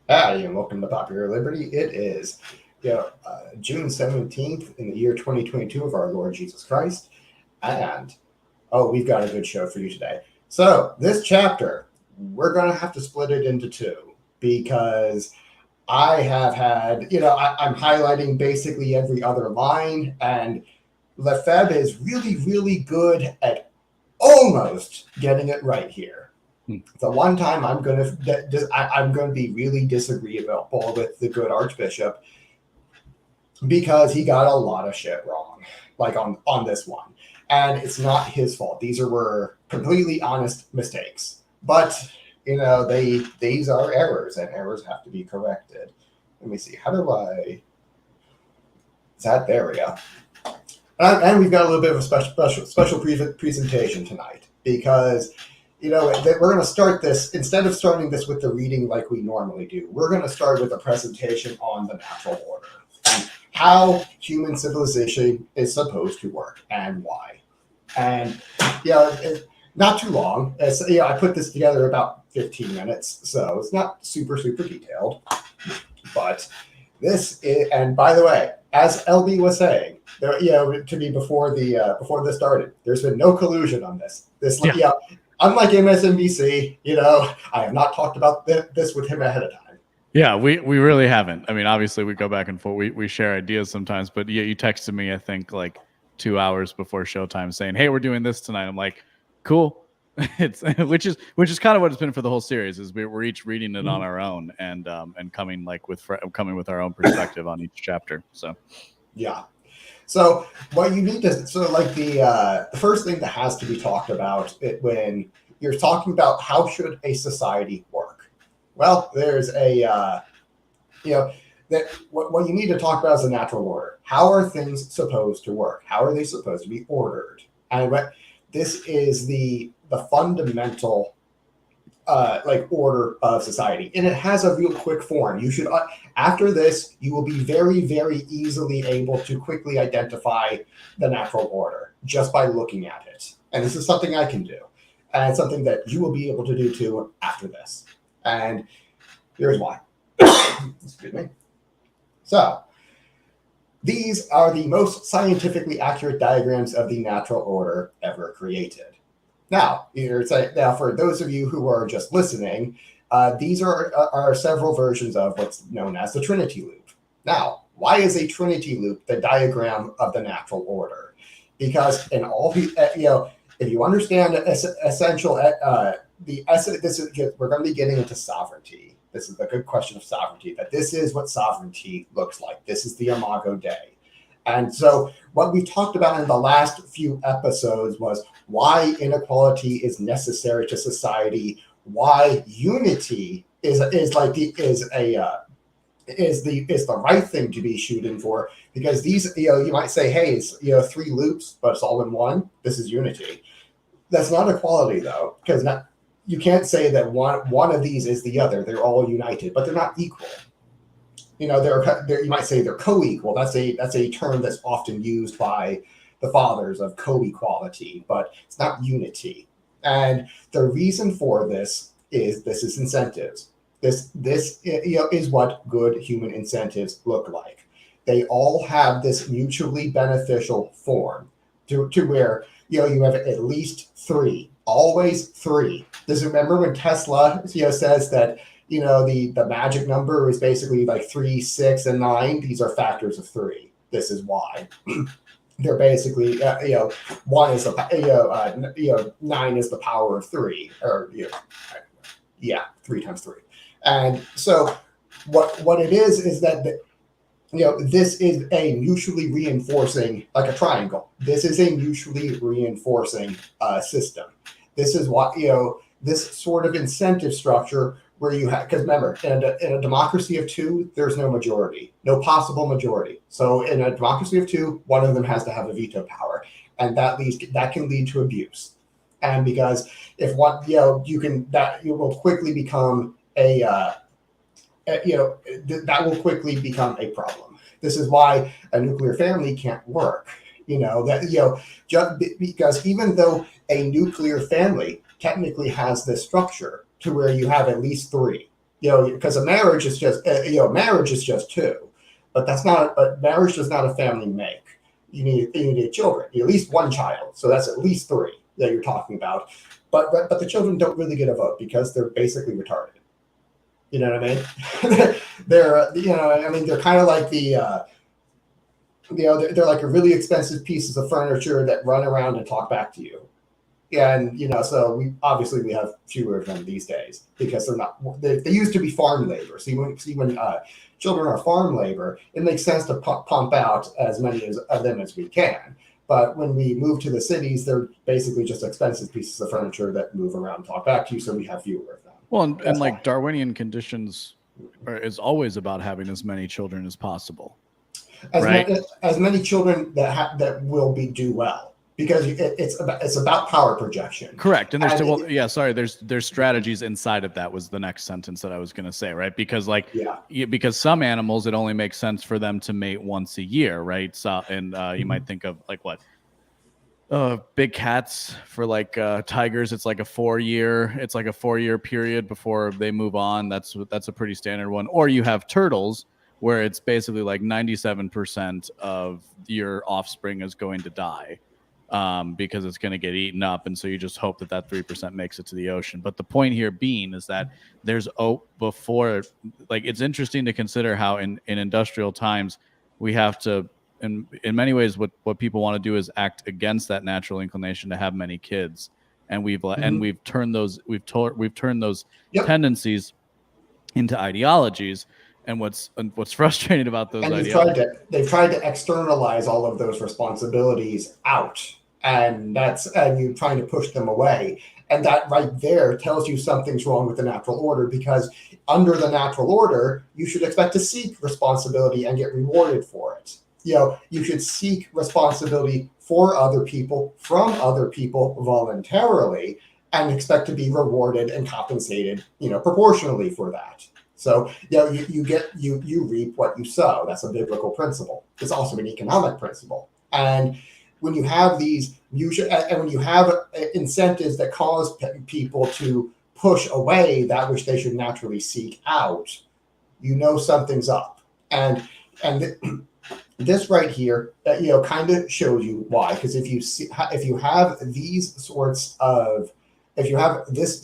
Howdy, and welcome to Popular Liberty. It is June 17th in the year 2022 of our Lord Jesus Christ. And, we've got a good show for you today. So, this chapter, we're going to have to split it into two because I have had, I'm highlighting basically every other line, and Lefebvre is really, really good at almost getting it right here. The one time I'm going to be really disagreeable with the good Archbishop because he got a lot of shit wrong, like on this one, and it's not his fault. Were completely honest mistakes, but these are errors, and errors have to be corrected. Let me see. How do I? Is that there? We go. And we've got a little bit of a special presentation tonight because we're going to start this, instead of starting this with the reading like we normally do, we're going to start with a presentation on the natural order and how human civilization is supposed to work and why. And, not too long. I put this together about 15 minutes, so it's not super, super detailed. But this is, and by the way, as LB was saying, to me before this started, there's been no collusion on this. Unlike MSNBC, I have not talked about this with him ahead of time. Yeah, we really haven't. I mean, obviously we go back and forth. We share ideas sometimes, but yeah, you texted me, I think, like 2 hours before showtime saying, "Hey, we're doing this tonight." I'm like, "Cool." It's which is kind of what it's been for the whole series. Is we're each reading it on our own and coming with our own perspective on each chapter. So yeah. So what you need to the first thing that has to be talked about when you're talking about how should a society work. Well, there's what you need to talk about is the natural order. How are things supposed to work? How are they supposed to be ordered? And this is the fundamental order of society, and it has a real quick form. You should after this, you will be very, very easily able to quickly identify the natural order just by looking at it. And this is something I can do, and it's something that you will be able to do too after this. And here's why. Excuse me. So these are the most scientifically accurate diagrams of the natural order ever created. Now, for those of you who are just listening, these are several versions of what's known as the Trinity loop. Now, why is a Trinity loop the diagram of the natural order? Because in all the, if you understand essential, we're going to be getting into sovereignty. This is the good question of sovereignty, that this is what sovereignty looks like. This is the Imago Dei. And so what we talked about in the last few episodes was why inequality is necessary to society, why unity is the right thing to be shooting for, because these, you might say, hey, it's 3 loops, but it's all in one. This is unity. That's not equality though, because you can't say that one of these is the other. They're all united, but they're not equal. You might say they're co-equal. That's a term that's often used by the fathers of co-equality, but it's not unity. And the reason for this is incentives. This is what good human incentives look like. They all have this mutually beneficial form to where you have at least 3, always 3. Remember when Tesla says that the magic number is basically like 3, 6, and 9. These are factors of 3. This is why. They're basically, 1 is 9 is the power of 3, or 3 times 3. And so what it is that this is a mutually reinforcing, like a triangle. This is a mutually reinforcing system. This is what this sort of incentive structure where you have, because remember, in a democracy of 2, there's no majority, no possible majority. So in a democracy of 2, one of them has to have a veto power, and that can lead to abuse. And because if one, you will quickly become that will quickly become a problem. This is why a nuclear family can't work. Because even though a nuclear family technically has this structure to where you have at least 3, because a marriage is just, marriage is just two, but marriage does not a family make. You need children, at least one child. So that's at least three that you're talking about. But the children don't really get a vote because they're basically retarded. You know what I mean? they're they're kind of like they're like a really expensive pieces of furniture that run around and talk back to you. And so we have fewer of them these days because they're not. They used to be farm labor. See when children are farm labor, it makes sense to pump out as many of them as we can. But when we move to the cities, they're basically just expensive pieces of furniture that move around, talk back to you, so we have fewer of them. Well, and like Darwinian conditions is always about having as many children as possible. As many children that will do well. Because it's about power projection. Correct. And there's strategies inside of that was the next sentence that I was going to say, right? Because because some animals, it only makes sense for them to mate once a year, right? So, and you might think of like what? Big cats for like tigers, it's like a 4-year period before they move on. That's a pretty standard one. Or you have turtles where it's basically like 97% of your offspring is going to die. Because it's going to get eaten up, and so you just hope that 3% makes it to the ocean. But the point here being is that there's before, like, it's interesting to consider how in industrial times we have to, in many ways, what people want to do is act against that natural inclination to have many kids, and we've turned those tendencies into ideologies. And what's frustrating about those ideologies? They've tried to externalize all of those responsibilities out, and you're trying to push them away. And that right there tells you something's wrong with the natural order, because under the natural order, you should expect to seek responsibility and get rewarded for it. You should seek responsibility for other people, from other people voluntarily, and expect to be rewarded and compensated, proportionally for that. So you reap what you sow. That's a biblical principle. It's also an economic principle. And when you have when you have incentives that cause people to push away that which they should naturally seek out, something's up. And this right here, kind of shows you why. Because if you have this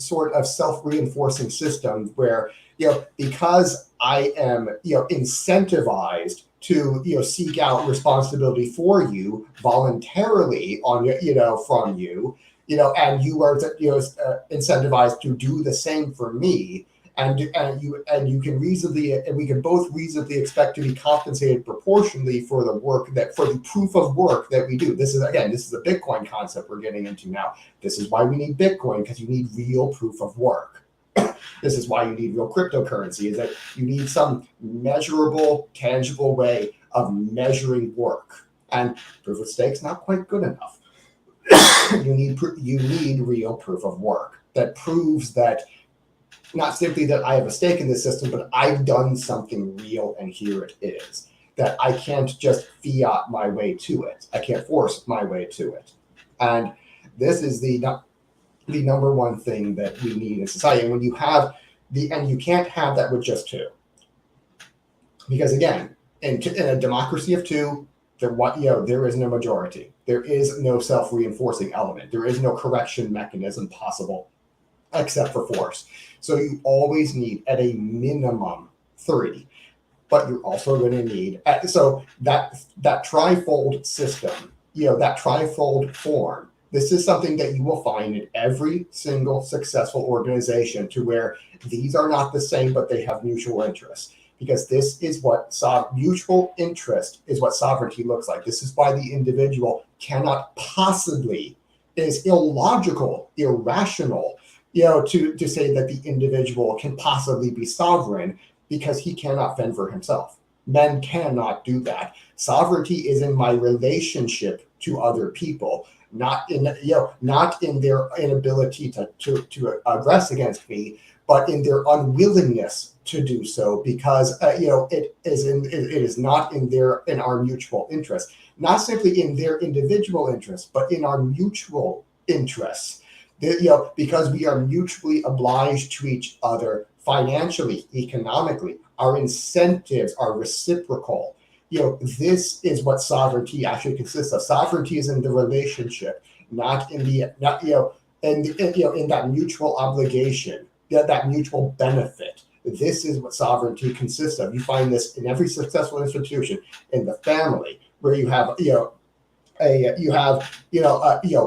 sort of self-reinforcing system where because I am, incentivized to, seek out responsibility for you voluntarily from you, and you are, incentivized to do the same for me, and you can we can both reasonably expect to be compensated proportionally for for the proof of work that we do. This is a Bitcoin concept we're getting into now. This is why we need Bitcoin, because you need real proof of work. This is why you need real cryptocurrency, is that you need some measurable, tangible way of measuring work. And proof of stake's not quite good enough. You need real proof of work that proves that not simply that I have a stake in this system, but I've done something real and here it is. That I can't just fiat my way to it. I can't force my way to it. And this is the number one thing that we need in society. And when you have and you can't have that with just two. Because again, in a democracy of two, there is no majority. There is no self-reinforcing element. There is no correction mechanism possible except for force. So you always need at a minimum 3. But you're also going to need, so that trifold system, that trifold form, this is something that you will find in every single successful organization, to where these are not the same, but they have mutual interests. Because this is what mutual interest is, what sovereignty looks like. This is why the individual cannot possibly, it is illogical, irrational, to say that the individual can possibly be sovereign, because he cannot fend for himself. Men cannot do that. Sovereignty is in my relationship to other people, not in their inability to aggress against me, but in their unwillingness to do so, because it is not in our mutual interest, not simply in their individual interest, but in our mutual interests. Because we are mutually obliged to each other financially, economically. Our incentives are reciprocal. This is what sovereignty actually consists of. Sovereignty is in the relationship, not in the in that mutual obligation, that mutual benefit. This is what sovereignty consists of. You find this in every successful institution, in the family, where you have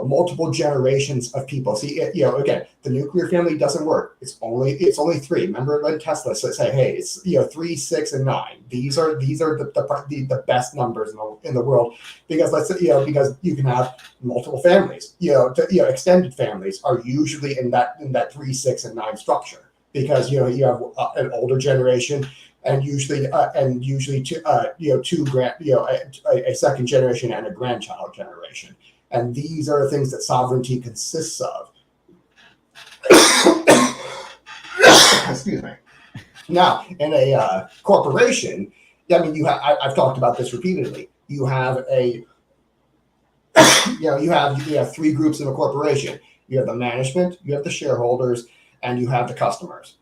multiple generations of people. See, again, the nuclear family doesn't work. It's only three. Remember when Tesla say, hey, it's 3, 6, and 9. These are the best numbers in the world, because because you can have multiple families. Extended families are usually in that 3, 6, and 9 structure, because you have an older generation, and usually a second generation and a grandchild generation, and these are the things that sovereignty consists of. Excuse me. Now, in a corporation, I mean, I've talked about this repeatedly. You have you have three groups in a corporation. You have the management, you have the shareholders, and you have the customers.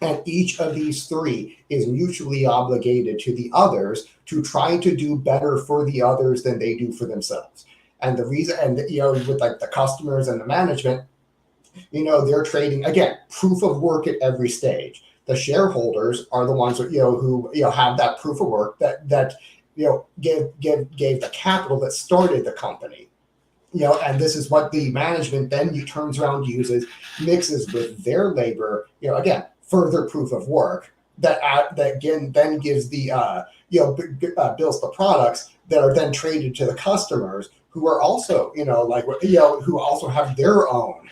And each of these three is mutually obligated to the others to try to do better for the others than they do for themselves. And the reason, and with like the customers and the management, they're trading, again, proof of work at every stage. The shareholders are the ones who have that proof of work that gave the capital that started the company. And this is what the management then turns around, uses, mixes with their labor. Again, further proof of work that again then gives the builds the products that are then traded to the customers, who are also who also have their own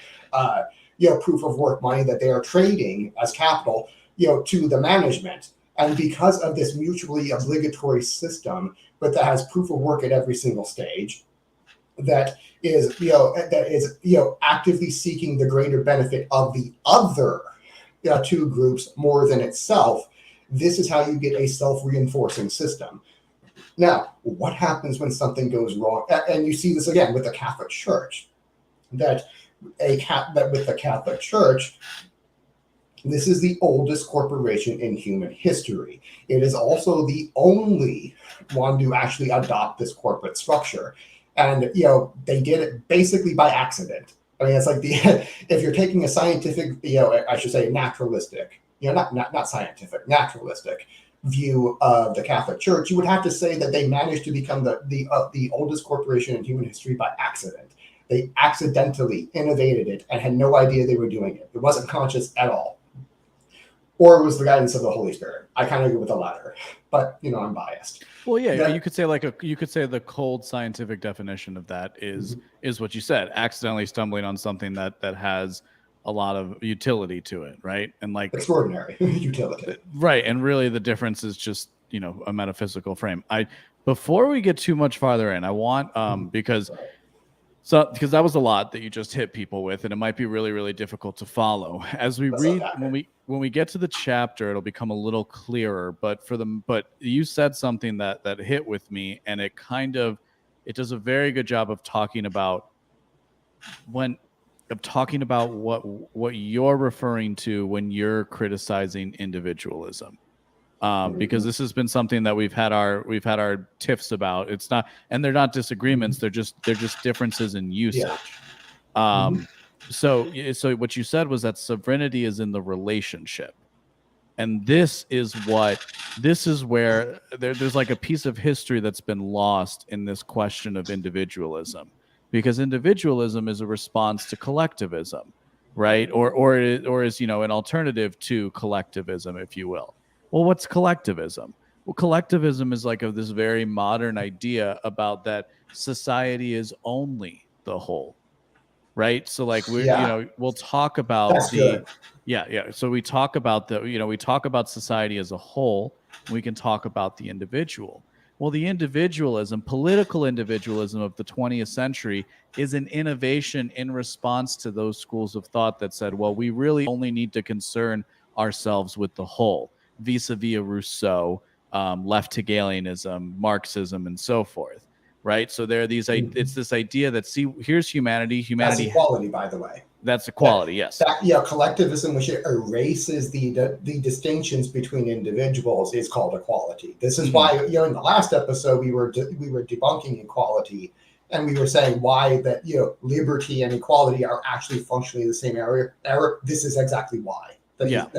proof of work money that they are trading as capital to the management. And because of this mutually obligatory system, but that has proof of work at every single stage, that is actively seeking the greater benefit of the other two groups more than itself, this is how you get a self-reinforcing system. Now, what happens when something goes wrong? And you see this again with the Catholic Church, that with the Catholic Church, this is the oldest corporation in human history. It is also the only one to actually adopt this corporate structure. And, they did it basically by accident. I mean, it's like if you're taking a scientific, I should say naturalistic, not scientific, naturalistic view of the Catholic Church, you would have to say that they managed to become the oldest corporation in human history by accident. They accidentally innovated it and had no idea they were doing it. It wasn't conscious at all. Or it was the guidance of the Holy Spirit. I kind of go with the latter, but I'm biased. Well, yeah, you could say the cold scientific definition of that is what you said, accidentally stumbling on something that has a lot of utility to it, right? And like extraordinary utility, right? And really, the difference is just a metaphysical frame. Before we get too much farther in, I want because that was a lot that you just hit people with, and it might be really, really difficult to follow. As we read, when we get to the chapter, it'll become a little clearer. But you said something that hit with me, and it does a very good job of talking about what you're referring to when you're criticizing individualism. Because this has been something that we've had our tiffs about. It's not, and they're not disagreements. They're just differences in usage. Yeah. So what you said was that sovereignty is in the relationship, and this is where there's like a piece of history that's been lost in this question of individualism, because individualism is a response to collectivism, right? Or is an alternative to collectivism, if you will. Well, what's collectivism? Well, collectivism is like this very modern idea about that society is only the whole, right? So like we'll talk about So we talk about we talk about society as a whole. And we can talk about the individual. Well, the political individualism of the 20th century is an innovation in response to those schools of thought that said, well, we really only need to concern ourselves with the whole, vis-a-vis Rousseau, left Hegelianism, Marxism, and so forth. right? So there are these, it's this idea that, see, here's humanity. That's equality, by the way. That's equality, yes. Collectivism, which erases the distinctions between individuals, is called equality. This is why, in the last episode, we were debunking equality, and we were saying why that liberty and equality are actually functionally the same error. This is exactly why. Go ahead,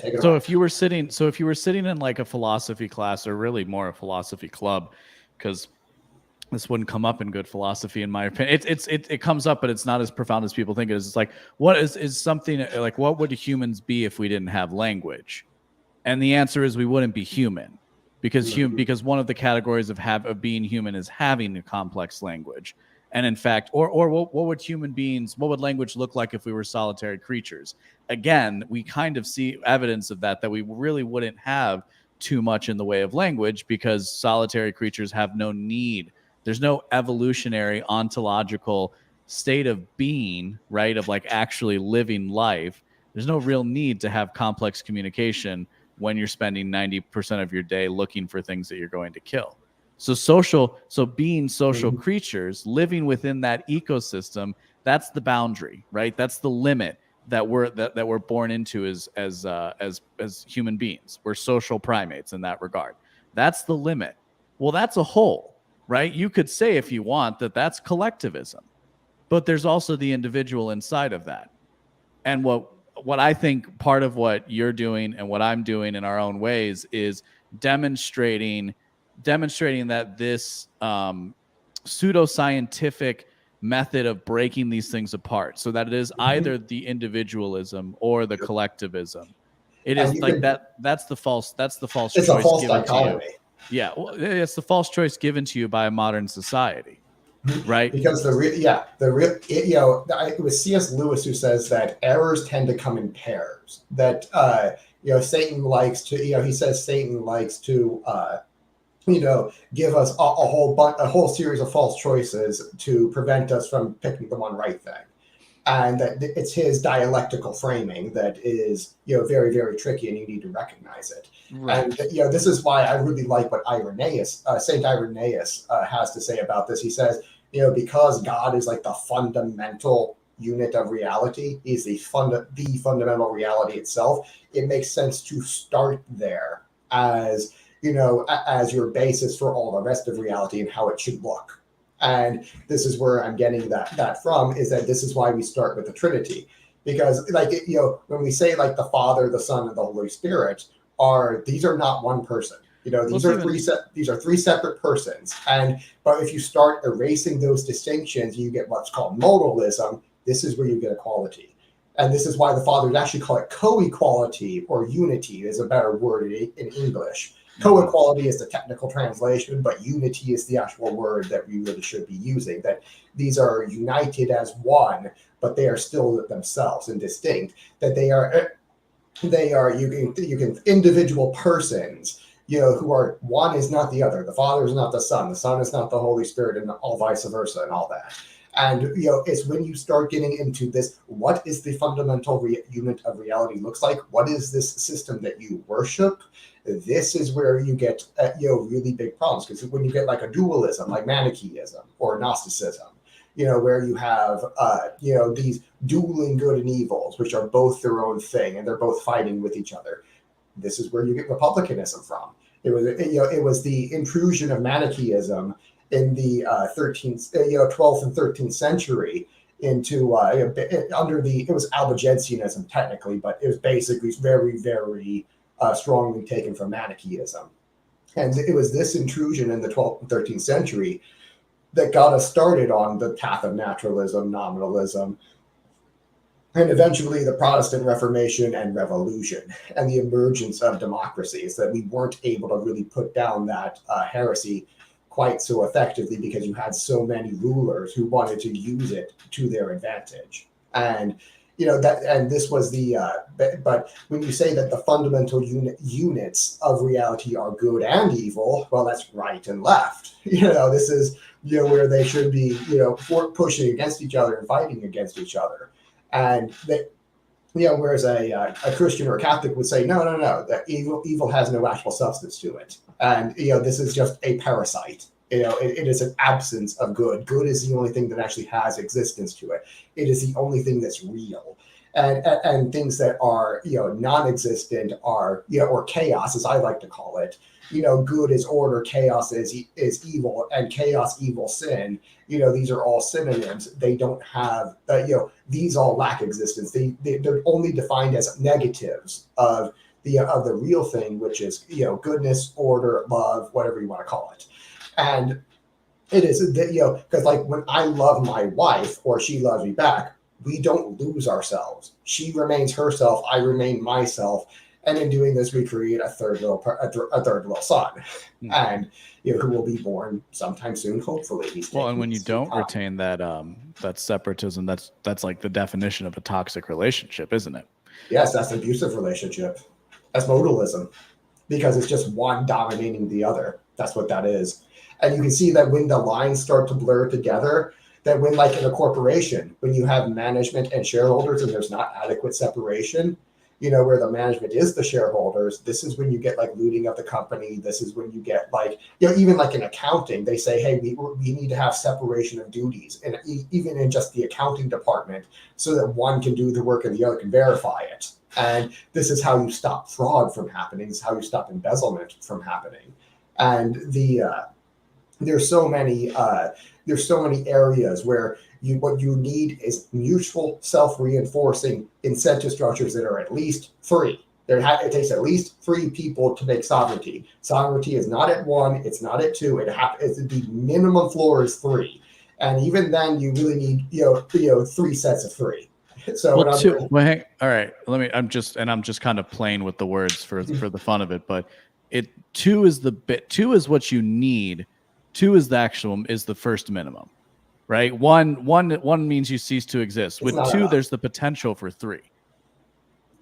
take it away. If you were sitting in like a philosophy class, or really more a philosophy club, because this wouldn't come up in good philosophy, in my opinion. It comes up, but it's not as profound as people think it is. It's like, what is something like, what would humans be if we didn't have language? And the answer is we wouldn't be human, because because one of the categories of being human is having a complex language. And in fact, or what would language look like if we were solitary creatures? Again, we kind of see evidence of that we really wouldn't have too much in the way of language, because solitary creatures have no need. There's no evolutionary ontological state of being, right? Of like actually living life. There's no real need to have complex communication when you're spending 90% of your day looking for things that you're going to kill. So being social creatures, living within that ecosystem, that's the boundary, right? That's the limit that we're born into as human beings. We're social primates in that regard. That's the limit. Well, that's a whole, right? You could say, if you want, that's collectivism, but there's also the individual inside of that. And what I think part of what you're doing and what I'm doing in our own ways is demonstrating that this pseudoscientific method of breaking these things apart, so that it is either the individualism or the collectivism. It is like that's the false it's choice. It's a false given dichotomy. to you. Yeah, well, it's the false choice given to you by a modern society, right? Because it was C.S. Lewis who says that errors tend to come in pairs. That Satan likes to give us a whole series of false choices to prevent us from picking the one right thing. And that it's his dialectical framing that is, very, very tricky, and you need to recognize it. Right. And, this is why I really like what Saint Irenaeus has to say about this. He says, because God is like the fundamental unit of reality, he's the fundamental reality itself, it makes sense to start there as your basis for all the rest of reality and how it should look. And this is where I'm getting that from, is that this is why we start with the Trinity. Because when we say like the Father, the Son, and the Holy Spirit, these are not one person. These are three separate persons. But if you start erasing those distinctions, you get what's called modalism. This is where you get equality. And this is why the fathers actually call it co-equality, or unity is a better word in English. Co-equality is the technical translation, but unity is the actual word that we really should be using. That these are united as one, but they are still themselves and distinct. That they are you can individual persons, who are, one is not the other. The Father is not the Son is not the Holy Spirit, and all vice versa, and all that. And it's when you start getting into this, what is the fundamental unit of reality looks like? What is this system that you worship? This is where you get really big problems, because when you get like a dualism, like Manichaeism or Gnosticism, where you have these dueling good and evils, which are both their own thing, and they're both fighting with each other. This is where you get republicanism from. It was the intrusion of Manichaeism in the 12th and 13th century into it was Albigensianism technically, but it was basically very, very strongly taken from Manichaeism. And it was this intrusion in the 12th and 13th century that got us started on the path of naturalism, nominalism, and eventually the Protestant Reformation and Revolution, and the emergence of democracies, that we weren't able to really put down that heresy quite so effectively, because you had so many rulers who wanted to use it to their advantage. And and this was but when you say that the fundamental units of reality are good and evil, well, that's right and left. This is where they should be pushing against each other and fighting against each other. And that whereas a Christian or a Catholic would say, no, that evil has no actual substance to it, and this is just a parasite. It is an absence of good. Good is the only thing that actually has existence to it. It is the only thing that's real. And things that are, non-existent are, or chaos, as I like to call it. Good is order, chaos is evil, and chaos, evil, sin. These are all synonyms. They don't have, these all lack existence. They're only defined as negatives of the real thing, which is, goodness, order, love, whatever you want to call it. And it is, because like when I love my wife or she loves me back, we don't lose ourselves. She remains herself. I remain myself. And in doing this, we create a third little son, and who will be born sometime soon, hopefully. Well, and when you don't retain that separatism, that's like the definition of a toxic relationship, isn't it? Yes, that's an abusive relationship. That's modalism, because it's just one dominating the other. That's what that is. And you can see that when the lines start to blur together, that when, like in a corporation, when you have management and shareholders and there's not adequate separation, where the management is the shareholders, this is when you get like looting of the company. This is when you get like, even like in accounting, they say, hey, we need to have separation of duties. And even in just the accounting department, so that one can do the work and the other can verify it. And this is how you stop fraud from happening. This is how you stop embezzlement from happening. And there's so many areas where what you need is mutual self-reinforcing incentive structures that are at least three. It takes at least three people to make sovereignty. Sovereignty is not at one, it's not at two. The minimum floor is three, and even then, you really need three sets of three. So all right. I'm just kind of playing with the words for the fun of it, but two is what you need. Two is the first minimum, right? One means you cease to exist. With two, enough. There's the potential for three.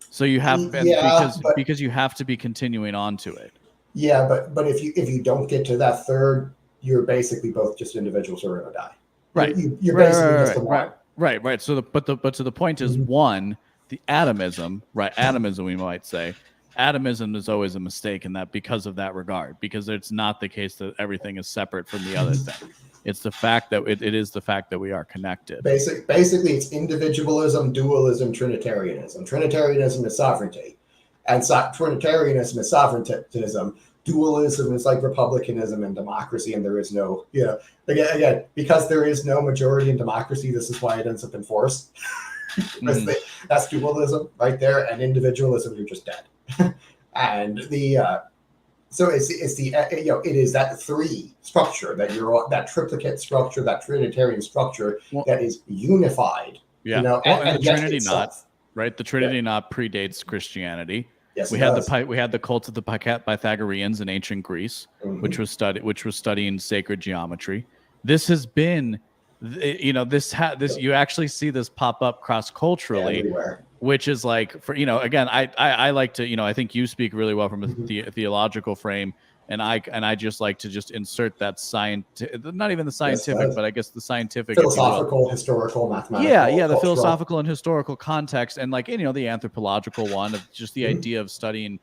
So you have because you have to be continuing on to it. Yeah, but if you don't get to that third, you're basically both just individuals who are going to die. Right. You're basically just a one. Right. So the point is one, the atomism, right? Atomism, we might say. Atomism is always a mistake in that because of that regard, because it's not the case that everything is separate from the other thing. It's the fact that it is the fact that we are connected. Basically, it's individualism, dualism, Trinitarianism. Trinitarianism is sovereignty, and Trinitarianism is sovereigntism. Dualism is like republicanism and democracy, and there is no, again, because there is no majority in democracy, this is why it ends up in force. That's dualism right there, and individualism, you're just dead. And so it is that three structure that triplicate structure, that Trinitarian structure that is unified. Yeah, and the Trinity knot, right? The Trinity knot predates Christianity. Yes, we had the cult of the Pythagoreans in ancient Greece, which was studying sacred geometry. This has been, you actually see this pop up cross culturally. Everywhere. Which is like, for again, I like to, I think you speak really well from a theological frame, and I just like to just insert that not even the scientific, but I guess the scientific, philosophical, historical, mathematical, the cultural. Philosophical and historical context, and like the anthropological one of just the idea of studying,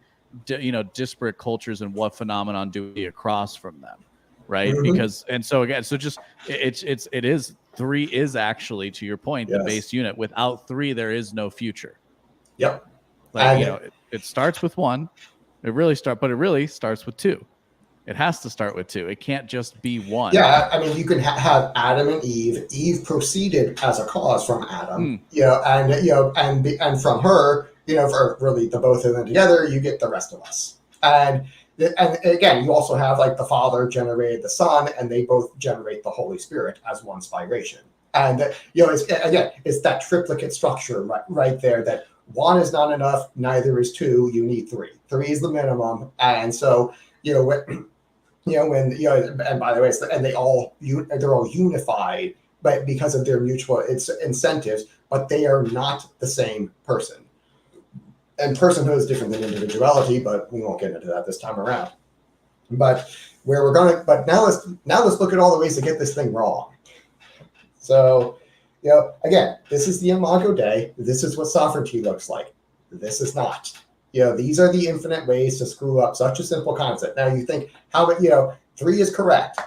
disparate cultures and what phenomenon do we across from them, right? Because three is actually, to your point, the base unit. Without three, there is no future. Yep. It starts with one. But it really starts with two. It has to start with two. It can't just be one. Yeah, I mean, you can have Adam and Eve. Eve proceeded as a cause from Adam. And from her, for really the both of them together, you get the rest of us. And again, you also have like the Father generated the Son, and they both generate the Holy Spirit as one spiration. And it's that triplicate structure right there. That one is not enough, neither is two. You need three. Three is the minimum. And so and by the way, they're all unified, but because of their mutual incentives, but they are not the same person. And personhood is different than individuality, but we won't get into that this time around. But now let's look at all the ways to get this thing wrong. So, again, this is the Imago Dei. This is what sovereignty looks like. This is not. These are the infinite ways to screw up such a simple concept. Now you think, how about, 3 is correct.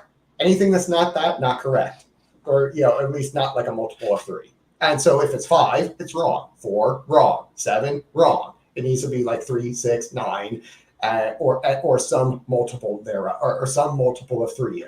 Anything that's not that, not correct, or at least not like a multiple of 3. And so if it's 5, it's wrong. 4, wrong. 7, wrong. It needs to be like 3, 6, 9, or some multiple there, or some multiple of 3,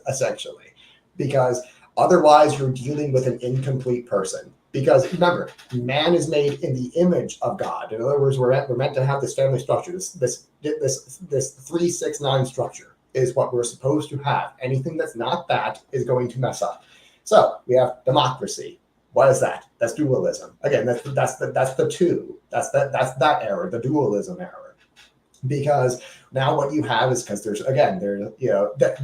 essentially, because otherwise you're dealing with an incomplete person. Because remember, man is made in the image of God. In other words, we're meant to have this family structure. This 3, 6, 9 structure is what we're supposed to have. Anything that's not that is going to mess up. So we have democracy. What is that? That's dualism. Again, that's the 2. That's that error, the dualism error. Because now what you have is, because there's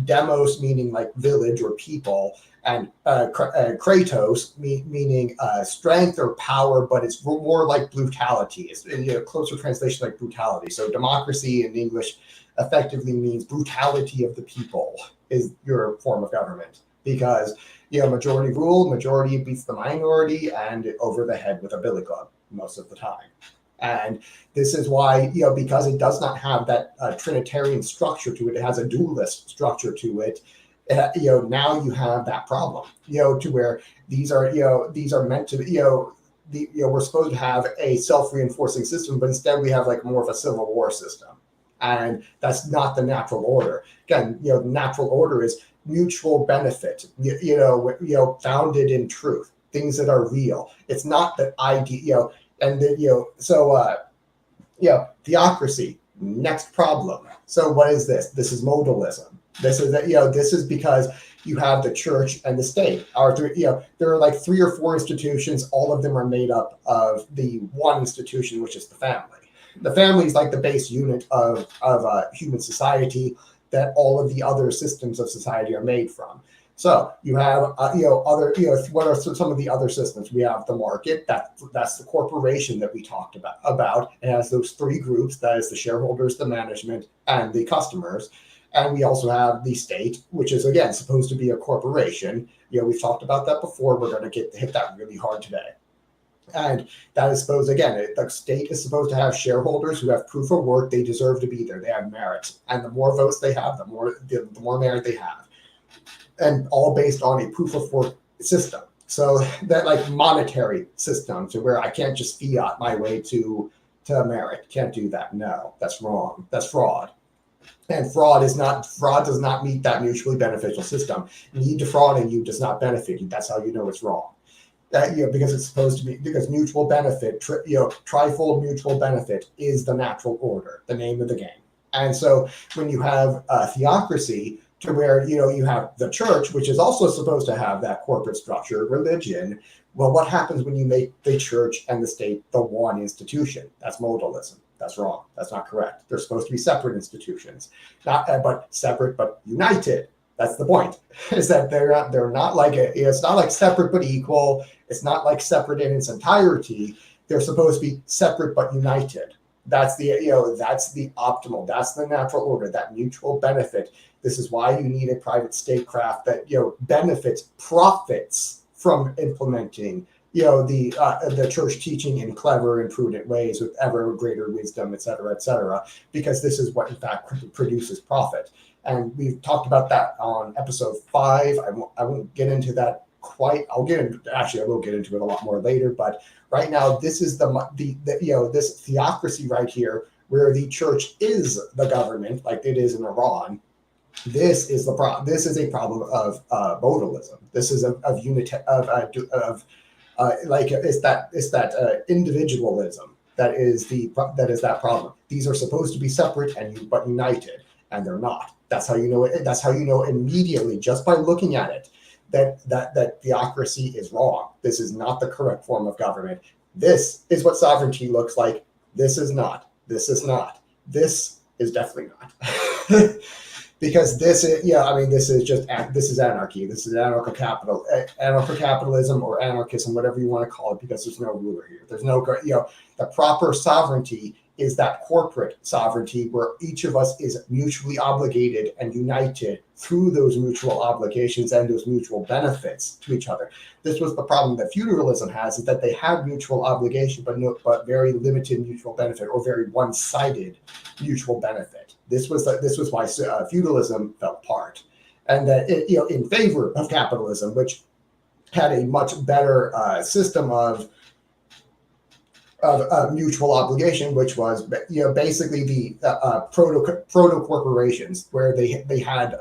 demos meaning like village or people, and kratos meaning strength or power, but it's more like brutality. It's closer translation like brutality. So democracy in English effectively means brutality of the people is your form of government, because majority rule, majority beats the minority, and over the head with a billy club most of the time. And this is why, because it does not have that Trinitarian structure to it, it has a dualist structure to it. Now you have that problem, to where these are meant to, we're supposed to have a self-reinforcing system, but instead we have like more of a civil war system. And that's not the natural order. Again, the natural order is mutual benefit, founded in truth, things that are real. It's not that idea, and theocracy, next problem. So what is this? This is modalism. This is because you have the church and the state. There are like 3 or 4 institutions. All of them are made up of the one institution, which is the family. The family is like the base unit of human society that all of the other systems of society are made from. So you have, what are some of the other systems? We have the market. That's the corporation that we talked about. It has those 3 groups. That is the shareholders, the management, and the customers. And we also have the state, which is, again, supposed to be a corporation. We've talked about that before. We're going to hit that really hard today. And that is supposed, again, the state is supposed to have shareholders who have proof of work. They deserve to be there. They have merit. And the more votes they have, the more merit they have. And all based on a proof of work system. So that like monetary system, to where I can't just fiat my way to merit. Can't do that. No, that's wrong. That's fraud. And fraud does not meet that mutually beneficial system. Me defrauding you does not benefit you. That's how you know it's wrong. Because it's supposed to be, because mutual benefit, trifold mutual benefit is the natural order, the name of the game. And so when you have theocracy, to where you have the church, which is also supposed to have that corporate structure, religion. Well, what happens when you make the church and the state the one institution? That's modalism. That's wrong. That's not correct. They're supposed to be separate institutions, but separate but united. That's the point. Is that they're not like it's not like separate but equal. It's not like separate in its entirety. They're supposed to be separate but united. That's the that's the optimal. That's the natural order. That mutual benefit. This is why you need a private statecraft that profits from implementing the church teaching in clever and prudent ways with ever greater wisdom, et cetera, because this is what in fact produces profit. And we've talked about that on episode 5. I won't get into that quite. I will get into it a lot more later. But right now, this is this theocracy right here, where the church is the government, like it is in Iran. This is the problem. This is a problem of modalism. This is of individualism that is that problem. These are supposed to be separate but united, and they're not. That's how you know it. That's how you know immediately, just by looking at it, that theocracy is wrong. This is not the correct form of government. This is what sovereignty looks like. This is not. This is not. This is definitely not. Because this is this is anarchy. This is anarcho-capitalism or anarchism, whatever you want to call it, because there's no ruler here. There's no the proper sovereignty is that corporate sovereignty where each of us is mutually obligated and united through those mutual obligations and those mutual benefits to each other. This was the problem that feudalism has, is that they had mutual obligation, but very limited mutual benefit, or very one-sided mutual benefit. This was why feudalism fell apart. and that in favor of capitalism, which had a much better system of mutual obligation, which was basically the proto corporations, where they had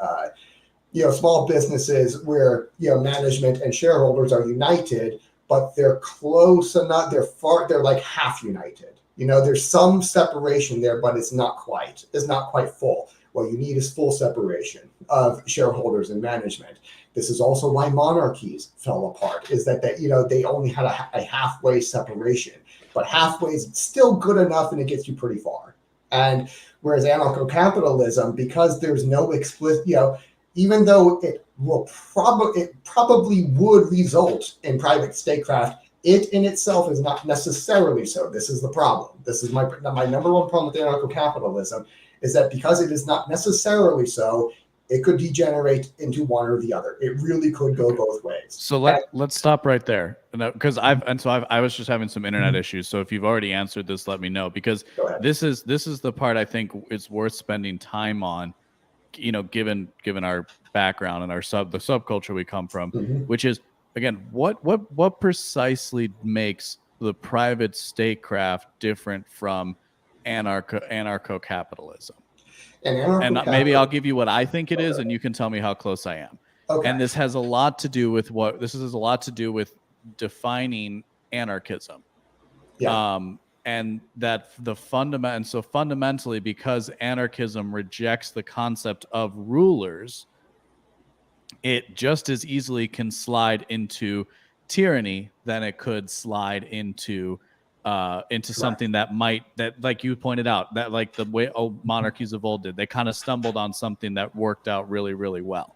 small businesses where management and shareholders are united, but they're close enough. They're like half united. There's some separation there, but it's not quite full. What you need is full separation of shareholders and management. This is also why monarchies fell apart, is that they only had a halfway separation, but halfway is still good enough and it gets you pretty far. And whereas anarcho-capitalism, because there's no explicit, even though it probably would result in private statecraft, it in itself is not necessarily so. This is the problem. This is my number one problem with anarcho-capitalism, is that because it is not necessarily so, it could degenerate into one or the other. It really could go both ways. So let's stop right there, because I was just having some internet issues. So if you've already answered this, let me know, because this is the part I think it's worth spending time on. Given our background and the subculture we come from, which is, again, what precisely makes the private statecraft different from anarcho-capitalism? And maybe I'll give you what I think it is, and you can tell me how close I am. Okay. And this has a lot to do with defining anarchism. Yeah. And that fundamentally, because anarchism rejects the concept of rulers, it just as easily can slide into tyranny than it could slide into something that like you pointed out, that like the way monarchies of old did, they kind of stumbled on something that worked out really, really well.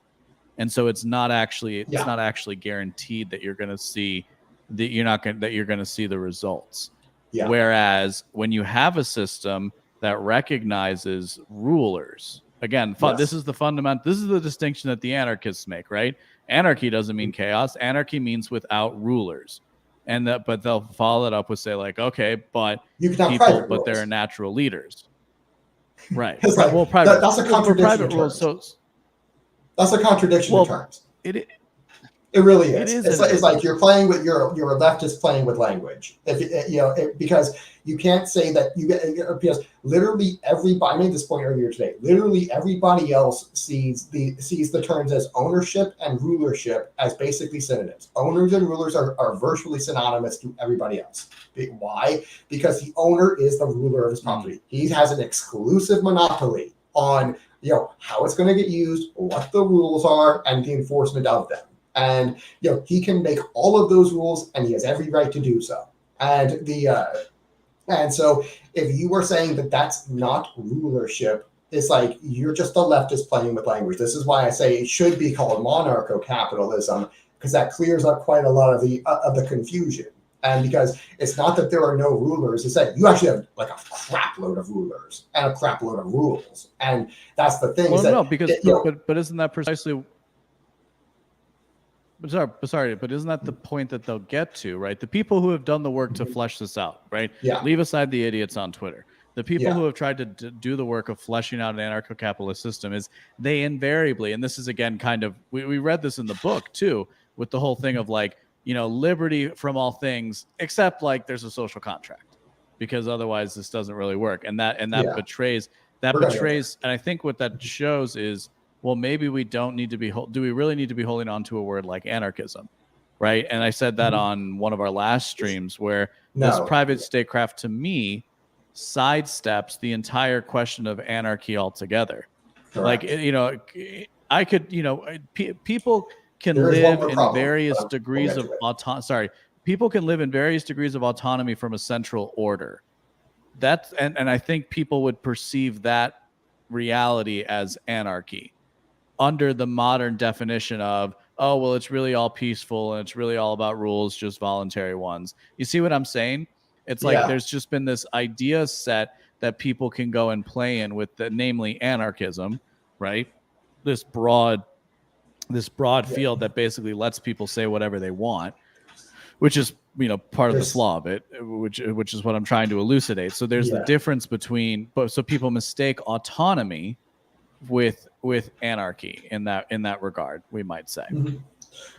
And so it's not actually guaranteed that you're going to see the results. Yeah. Whereas when you have a system that recognizes rulers, again, this is the distinction that the anarchists make, right? Anarchy doesn't mean chaos. Anarchy means without rulers. But they'll follow it up with, say, like, okay, but you can have private but there are natural leaders. Right. That's a contradiction. That's a contradiction in terms. It really is. It's like you're playing with you're a leftist playing with language. Because you can't say that because literally everybody, I made this point earlier today. Literally everybody else sees the terms as ownership and rulership as basically synonyms. Owners and rulers are virtually synonymous to everybody else. Why? Because the owner is the ruler of his property. He has an exclusive monopoly on how it's going to get used, what the rules are, and the enforcement of them. And he can make all of those rules, and he has every right to do so. And so if you were saying that that's not rulership, it's like you're just a leftist playing with language. This is why I say it should be called monarcho-capitalism, because that clears up quite a lot of the confusion. And because it's not that there are no rulers, it's that you actually have like a crap load of rulers and a crap load of rules. And that's the thing. Well, but isn't that precisely? But isn't that the point that they'll get to, right? The people who have done the work to flesh this out, right? Yeah. Leave aside the idiots on Twitter. The people who have tried to do the work of fleshing out an anarcho-capitalist system is they invariably, and this is again kind of, we read this in the book too, with the whole thing of like, liberty from all things, except like there's a social contract, because otherwise this doesn't really work. And that betrays, and I think what that shows is, well, maybe we don't need to be, do we really need to be holding on to a word like anarchism, right? And I said that on one of our last streams, where this private statecraft to me sidesteps the entire question of anarchy altogether. Correct. Like, I could, people can live in various degrees of autonomy. People can live in various degrees of autonomy from a central order. And I think people would perceive that reality as anarchy under the modern definition of, oh, well, it's really all peaceful and it's really all about rules, just voluntary ones. You see what I'm saying? It's like there's just been this idea set that people can go and play in with, namely anarchism, right? This broad field that basically lets people say whatever they want, which is part of the flaw of it, which is what I'm trying to elucidate. So there's the difference between, so people mistake autonomy with anarchy in that regard, we might say.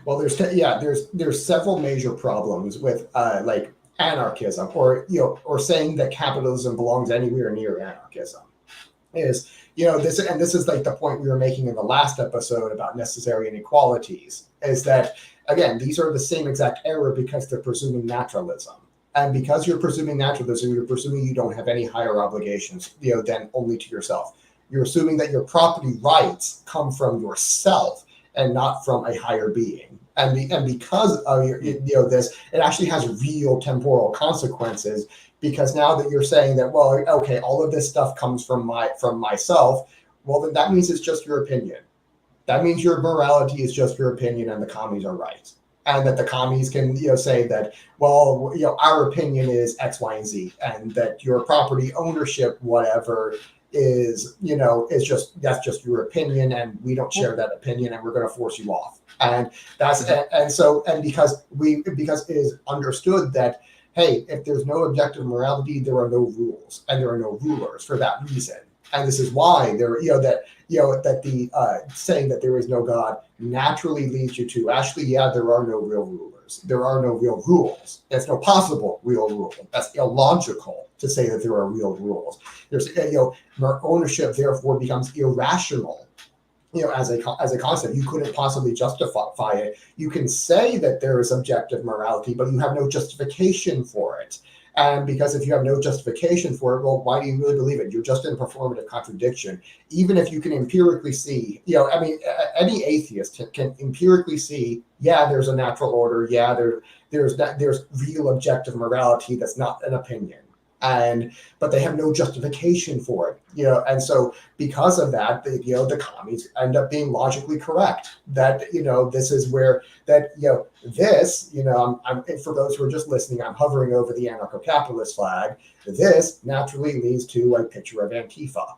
Well, there's several major problems with like anarchism, or saying that capitalism belongs anywhere near anarchism. Is this is like the point we were making in the last episode about necessary inequalities, is that again these are the same exact error because they're presuming naturalism. And because you're presuming naturalism, you're presuming you don't have any higher obligations, than only to yourself. You're assuming that your property rights come from yourself and not from a higher being. And because of this, it actually has real temporal consequences. Because now that you're saying that, well, okay, all of this stuff comes from myself, well, then that means it's just your opinion. That means your morality is just your opinion, and the commies are right. And that the commies can, say that, well, our opinion is X, Y, and Z, and that your property ownership, whatever, is that's just your opinion, and we don't share that opinion, and we're going to force you off. And that's because it is understood that, hey, if there's no objective morality, there are no rules, and there are no rulers for that reason. And this is why that the saying that there is no God naturally leads you to actually, there are no real rulers. There are no real rules. There's no possible real rule. That's illogical to say that there are real rules. There's ownership therefore becomes irrational. As a concept, you couldn't possibly justify it. You can say that there is objective morality, but you have no justification for it. And because if you have no justification for it, well, why do you really believe it? You're just in performative contradiction. Even if you can empirically see, any atheist can empirically see, there's a natural order. There's real objective morality that's not an opinion. But they have no justification for it, and so because of that, the commies end up being logically correct. That this is where that I'm for those who are just listening, I'm hovering over the anarcho-capitalist flag. This naturally leads to a picture of Antifa,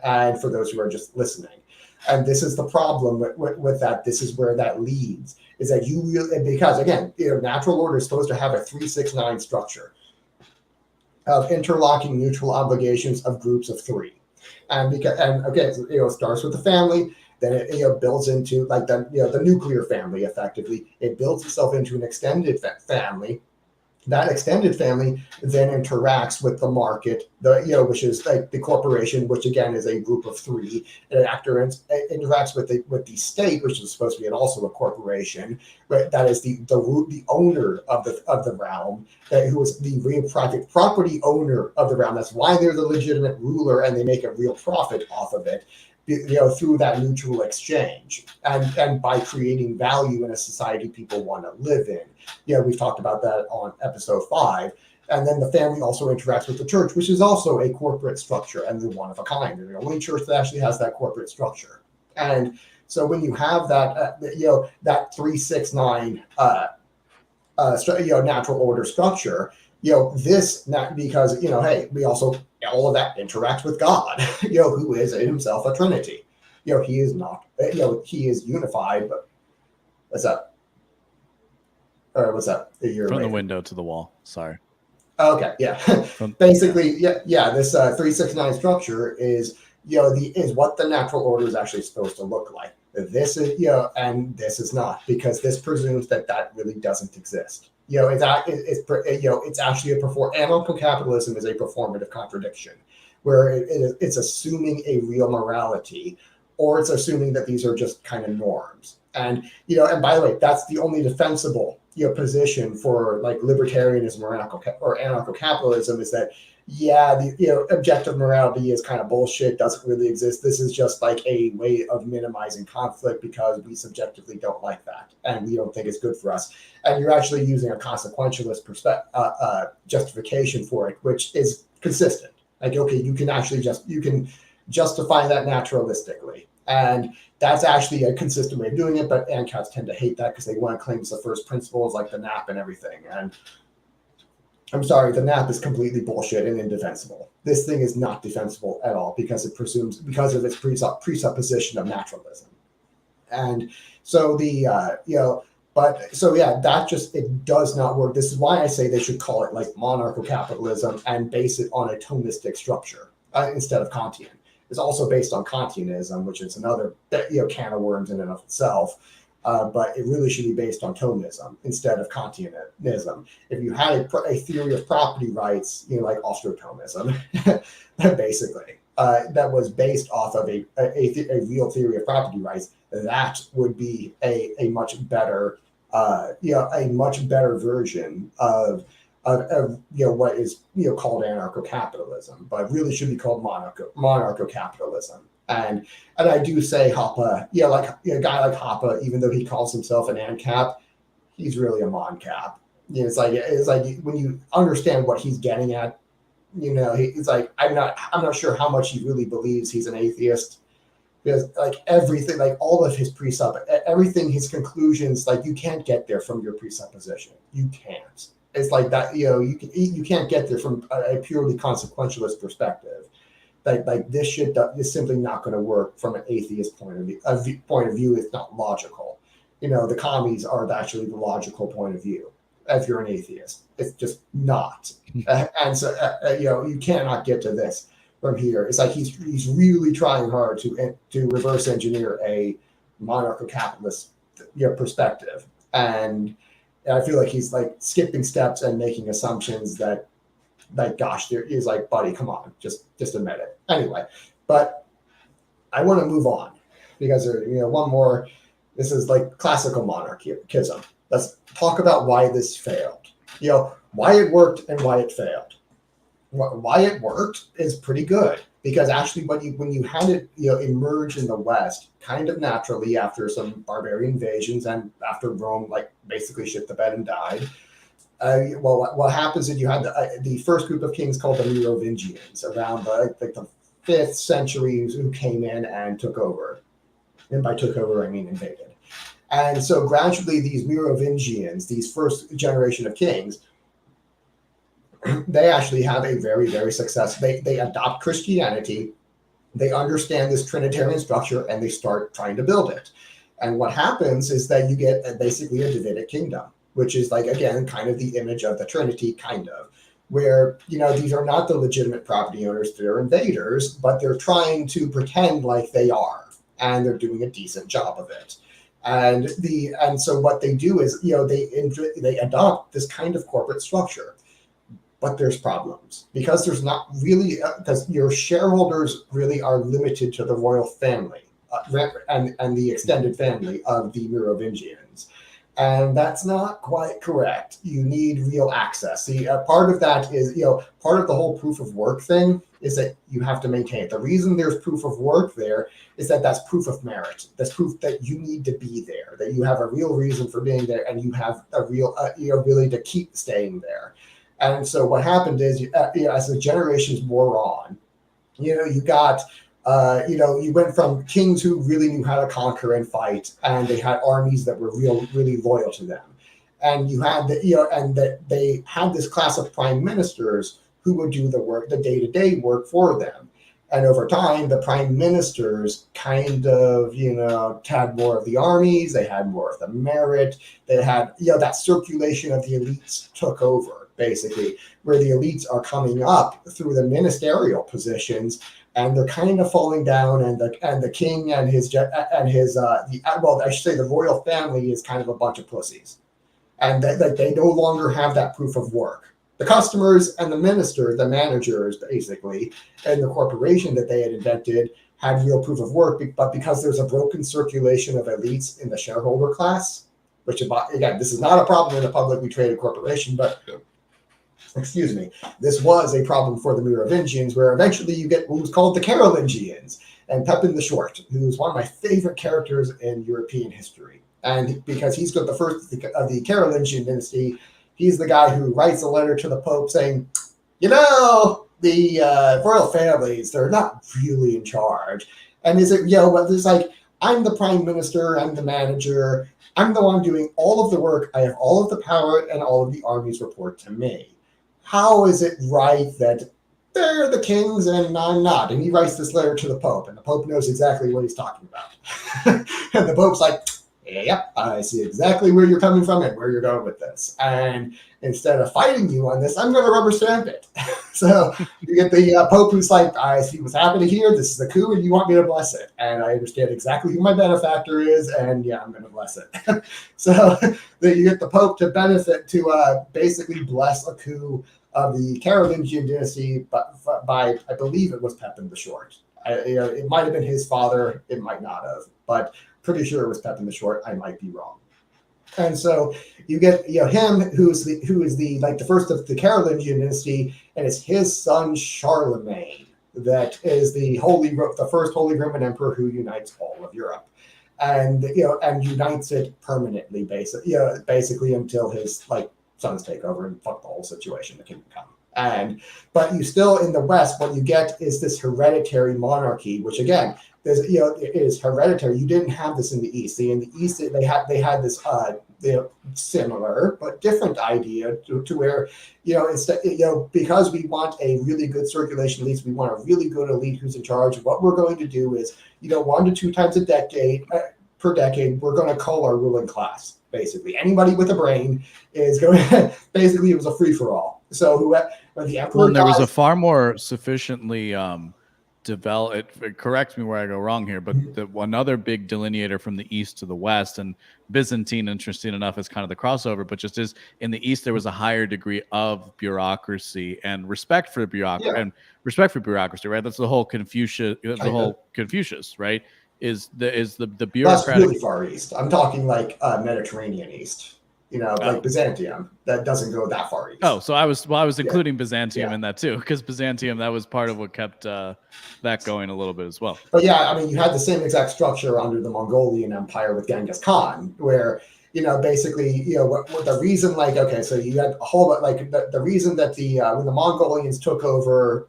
and for those who are just listening, and this is the problem with that. This is where that leads, is that because again, natural order is supposed to have a 3-6-9 structure of interlocking mutual obligations of groups of 3, it starts with the family, then it builds into like the nuclear family. Effectively, it builds itself into an extended family. That extended family then interacts with the market, which is like the corporation, which again is a group of 3. It interacts with the state, which is supposed to be also a corporation, right? That is the owner of the realm, who is the real private property owner of the realm. That's why they're the legitimate ruler, and they make a real profit off of it. Through that mutual exchange, and by creating value in a society people want to live in. We've talked about that on episode 5. And then the family also interacts with the church, which is also a corporate structure, and they're one of a kind. They're the only church that actually has that corporate structure. And so when you have that, that 3-6-9, natural order structure, this not because hey, we also all of that interacts with God, who is in himself a Trinity. He is not, he is unified. But what's up? Or what's up? From the window to the wall. Sorry. Okay, yeah. Basically, this 3-6-9 structure is is what the natural order is actually supposed to look like. This is and this is not, because this presumes that really doesn't exist. It's actually anarcho-capitalism is a performative contradiction, where it's assuming a real morality, or it's assuming that these are just kind of norms. And and by the way, that's the only defensible position for like libertarianism or anarcho-capitalism, is that the objective morality is kind of bullshit, doesn't really exist. This is just like a way of minimizing conflict because we subjectively don't like that and we don't think it's good for us. And you're actually using a consequentialist justification for it, which is consistent. Like, okay, you can justify that naturalistically. And that's actually a consistent way of doing it, but ANCAPs tend to hate that because they want to claim it's the first principles, like the NAP and everything. And I'm sorry, the NAP is completely bullshit and indefensible. This thing is not defensible at all because of its presupposition of naturalism. And so it does not work. This is why I say they should call it like monarcho-capitalism and base it on a Thomistic structure instead of Kantian. is also based on Kantianism, which is another can of worms in and of itself. But it really should be based on Thomism instead of Kantianism. If you had a theory of property rights, like Austro-Thomism, basically, that was based off of a real theory of property rights, that would be a much better, a much better version of what is called anarcho-capitalism, but really should be called monarcho-capitalism. And I do say Hoppe, like a guy like Hoppe, even though he calls himself an ANCAP, he's really a MONCAP. It's like when you understand what he's getting at, it's like I'm not sure how much he really believes he's an atheist, because like everything, like all of his everything, his conclusions, like you can't get there from your presupposition. You can't. It's like that, you can't get there from a purely consequentialist perspective. Like this shit is simply not going to work from an atheist point of view. It's not logical. The commies are actually the logical point of view. If you're an atheist, it's just not. And so you cannot get to this from here. It's like he's really trying hard to reverse engineer a monarcho-capitalist perspective, and I feel like he's like skipping steps and making assumptions that, like, gosh, there is like, buddy, come on, just admit it. Anyway, but I want to move on because one more. This is like classical monarchism. Let's talk about why this failed. Why it worked and why it failed. Why it worked is pretty good, because actually when you had it emerge in the West kind of naturally after some barbarian invasions and after Rome like basically shit the bed and died. What happens is you had the first group of kings called the Merovingians around the 5th century, who came in and took over. And by took over, I mean invaded. And so gradually these Merovingians, these first generation of kings, they actually have a very, very successful, they adopt Christianity, they understand this Trinitarian structure, and they start trying to build it. And what happens is that you get basically a Davidic kingdom, which is like, again, kind of the image of the Trinity, kind of, where, these are not the legitimate property owners, they're invaders, but they're trying to pretend like they are, and they're doing a decent job of it. And so what they do is, they adopt this kind of corporate structure. But there's problems because there's not really, because your shareholders really are limited to the royal family and the extended family of the Merovingians. And that's not quite correct. You need real access. See, part of that is, part of the whole proof of work thing is that you have to maintain it. The reason there's proof of work there is that that's proof of merit. That's proof that you need to be there, that you have a real reason for being there, and you have a real, ability to keep staying there. And so what happened is, as the generations wore on, you got, you went from kings who really knew how to conquer and fight, and they had armies that were really loyal to them. And you had and that they had this class of prime ministers who would do the work, the day-to-day work for them. And over time, the prime ministers kind of, had more of the armies, they had more of the merit, they had, that circulation of the elites took over. Basically, where the elites are coming up through the ministerial positions, and they're kind of falling down, and the king and his I should say the royal family is kind of a bunch of pussies, and they no longer have that proof of work. The customers and the ministers, the managers, basically, and the corporation that they had invented had real proof of work, but because there's a broken circulation of elites in the shareholder class, which again, this is not a problem in a publicly traded corporation, but excuse me, this was a problem for the Merovingians, where eventually you get what was called the Carolingians, and Pepin the Short, who is one of my favorite characters in European history. And because he's got the first of the Carolingian dynasty, he's the guy who writes a letter to the Pope saying, the royal families, they're not really in charge. And is it, it's like, I'm the prime minister, I'm the manager, I'm the one doing all of the work, I have all of the power, and all of the armies report to me. How is it right that they're the kings and I'm not? And he writes this letter to the Pope, and the Pope knows exactly what he's talking about. And the Pope's like, yep, I see exactly where you're coming from and where you're going with this. And instead of fighting you on this, I'm going to rubber stamp it. So you get the Pope who's like, I see what's happening here. This is a coup and you want me to bless it. And I understand exactly who my benefactor is. And yeah, I'm going to bless it. So you get the Pope to benefit to basically bless a coup of the Carolingian dynasty by, I believe it was Pepin the Short. It might have been his father. It might not have. But pretty sure it was Pepin the Short. I might be wrong. And so you get him who is the first of the Carolingian dynasty, and it's his son Charlemagne that is the first Holy Roman Emperor who unites all of Europe, and unites it permanently, basically until his sons take over and fuck the whole situation. The kingdom come. But you still in the West, what you get is this hereditary monarchy, which again, it is hereditary. You didn't have this in the East. See, in the East, they had this similar but different idea to where instead because we want a really good circulation elite, we want a really good elite who's in charge. What we're going to do is 1 to 2 times per decade, we're going to cull our ruling class. Basically, anybody with a brain is going. Basically, it was a free for all. So when the emperor there was a far more sufficiently correct me where I go wrong here, but another big delineator from the East to the West, and Byzantine, interesting enough, is kind of the crossover, but just as in the East, there was a higher degree of bureaucracy and respect for bureaucracy, right? That's the whole Confucius, right? Is the bureaucratic. That's really far east. I'm talking Mediterranean East. Like Byzantium, that doesn't go that far east. Oh, so I was including Byzantium in that too, because Byzantium, that was part of what kept that going a little bit as well. But yeah, I mean, you had the same exact structure under the Mongolian Empire with Genghis Khan, where basically, what the reason, so you had a whole the reason that when the Mongolians took over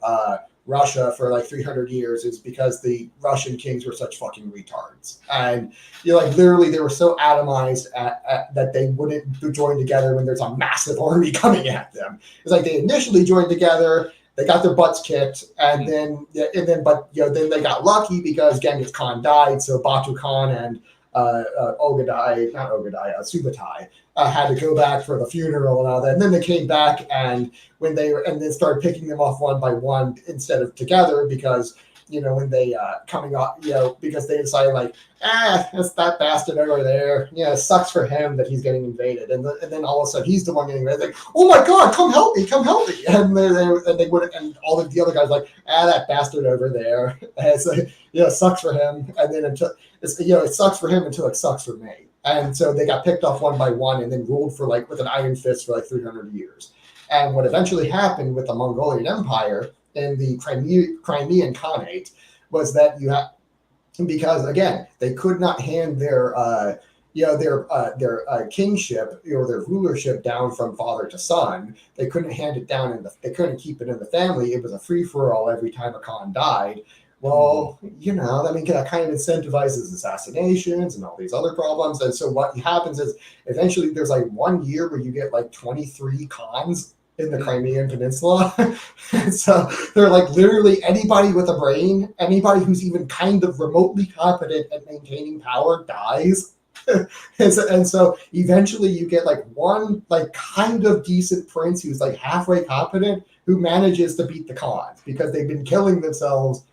Russia for 300 years is because the Russian kings were such fucking retards. And literally they were so atomized that they wouldn't join together when there's a massive army coming at them. It's they initially joined together, they got their butts kicked, and then they got lucky because Genghis Khan died, so Batu Khan and Subutai had to go back for the funeral and all that. And then they came back, and then started picking them off one by one instead of together, because when they coming off, because they decided that's that bastard over there. It sucks for him that he's getting invaded, and then all of a sudden he's the one getting invaded. Oh my God, come help me! And they would, and all the other guys that bastard over there. And so, it sucks for him, and then it sucks for him until it sucks for me. And so they got picked off one by one, and then ruled for with an iron fist for 300 years. And what eventually happened with the Mongolian Empire in the Crimean Khanate was that because again, they could not hand their kingship or their rulership down from father to son. They couldn't hand it down, they couldn't keep it in the family. It was a free for all every time a Khan died. Well, that kind of incentivizes assassinations and all these other problems. And so what happens is eventually there's 1 year where you get 23 Khans in the Crimean Peninsula. And so they're literally anybody with a brain, anybody who's even kind of remotely competent at maintaining power dies. and so eventually you get one kind of decent prince who's halfway competent who manages to beat the Khans because they've been killing themselves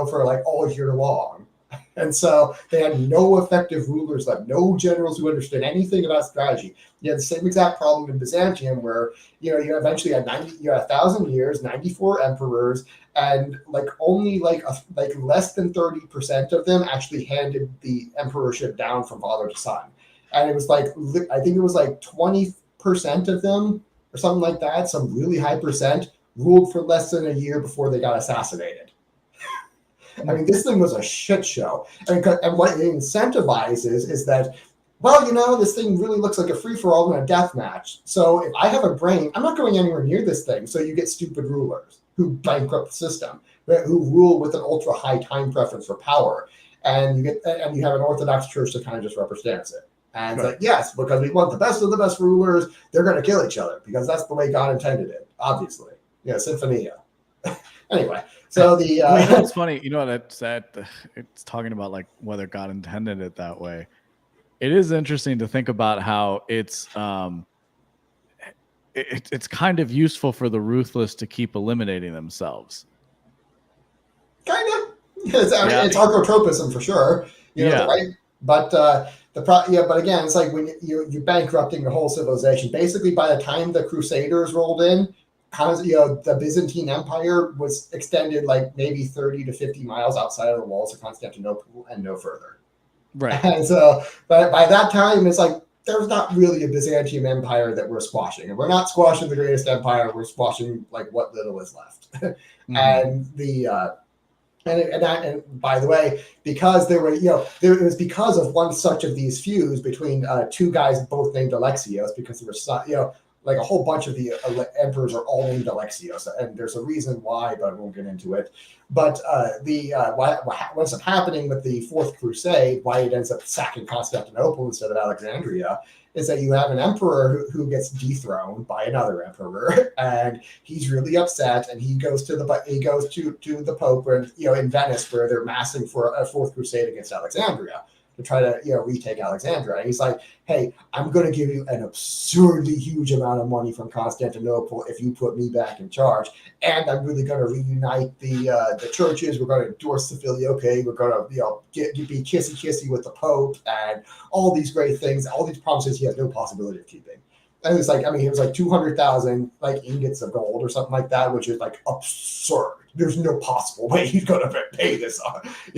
for all year long. And so they had no effective rulers, no generals who understood anything about strategy. You had the same exact problem in Byzantium, where you eventually had 1,000 years, 94 emperors, and only less than 30% of them actually handed the emperorship down from father to son. And it was I think it was 20% of them or something like that, some really high percent, ruled for less than a year before they got assassinated. I mean, this thing was a shit show. And what it incentivizes is that, this thing really looks like a free-for-all and a death match. So if I have a brain, I'm not going anywhere near this thing. So you get stupid rulers who bankrupt the system, who rule with an ultra-high time preference for power. And you have an Orthodox church that kind of just represents it. And it's yes, because we want the best of the best rulers, they're going to kill each other because that's the way God intended it, obviously. Sinfonia. Anyway. So that's funny. It's talking about whether God intended it that way. it is interesting to think about how it's kind of useful for the ruthless to keep eliminating themselves. Kind of. It's archotropism for sure. Yeah. Right. But but again, it's like when you're bankrupting the whole civilization. Basically, by the time the Crusaders rolled in, the Byzantine Empire was extended like maybe 30 to 50 miles outside of the walls of Constantinople and no further. Right. And so, but by that time, it's like there's not really a Byzantium Empire that we're squashing, and we're not squashing the greatest empire. We're squashing like what little is left. And the and by the way, because there were, it was because of one such of these feuds between two guys both named Alexios, because there was, like a whole bunch of the emperors are all named Alexios, and there's a reason why, but I won't get into it. But what ends up happening with the Fourth Crusade, why it ends up sacking Constantinople instead of Alexandria, is that you have an emperor who gets dethroned by another emperor, and he's really upset, and he goes to the Pope, and in Venice, where they're massing for a Fourth Crusade against Alexandria to try to retake Alexandria. And he's like, hey, I'm going to give you an absurdly huge amount of money from Constantinople if you put me back in charge, and I'm really going to reunite the churches. We're going to endorse the filioque. We're going to be kissy with the Pope, and all these great things, all these promises he has no possibility of keeping. And it's like, it was like 200,000 like ingots of gold or something like that, which is like absurd. There's no possible way he's going to pay this,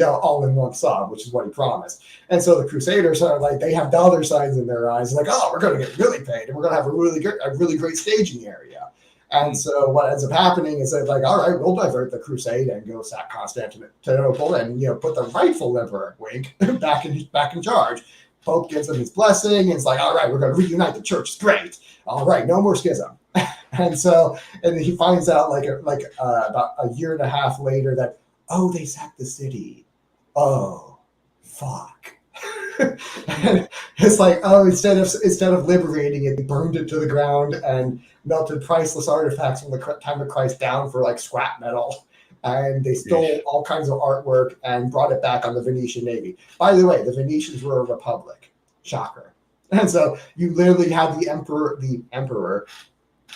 all in one sum, which is what he promised. And so the Crusaders are like, they have dollar signs in their eyes, like, oh, we're going to get really paid, and we're going to have a really great staging area. And so what ends up happening is they're like, all right, we'll divert the crusade and go sack Constantinople and put the rightful emperor, wink, back in charge. Pope gives him his blessing, and it's like, all right, we're going to reunite the church. It's great. All right, no more schism. And he finds out about a year and a half later that, oh, they sacked the city. Oh, fuck. And it's like, oh, instead of liberating it, they burned it to the ground and melted priceless artifacts from the time of Christ down for like scrap metal. And they stole all kinds of artwork and brought it back on the Venetian Navy. By the way, the Venetians were a republic. Shocker. And so you literally had the emperor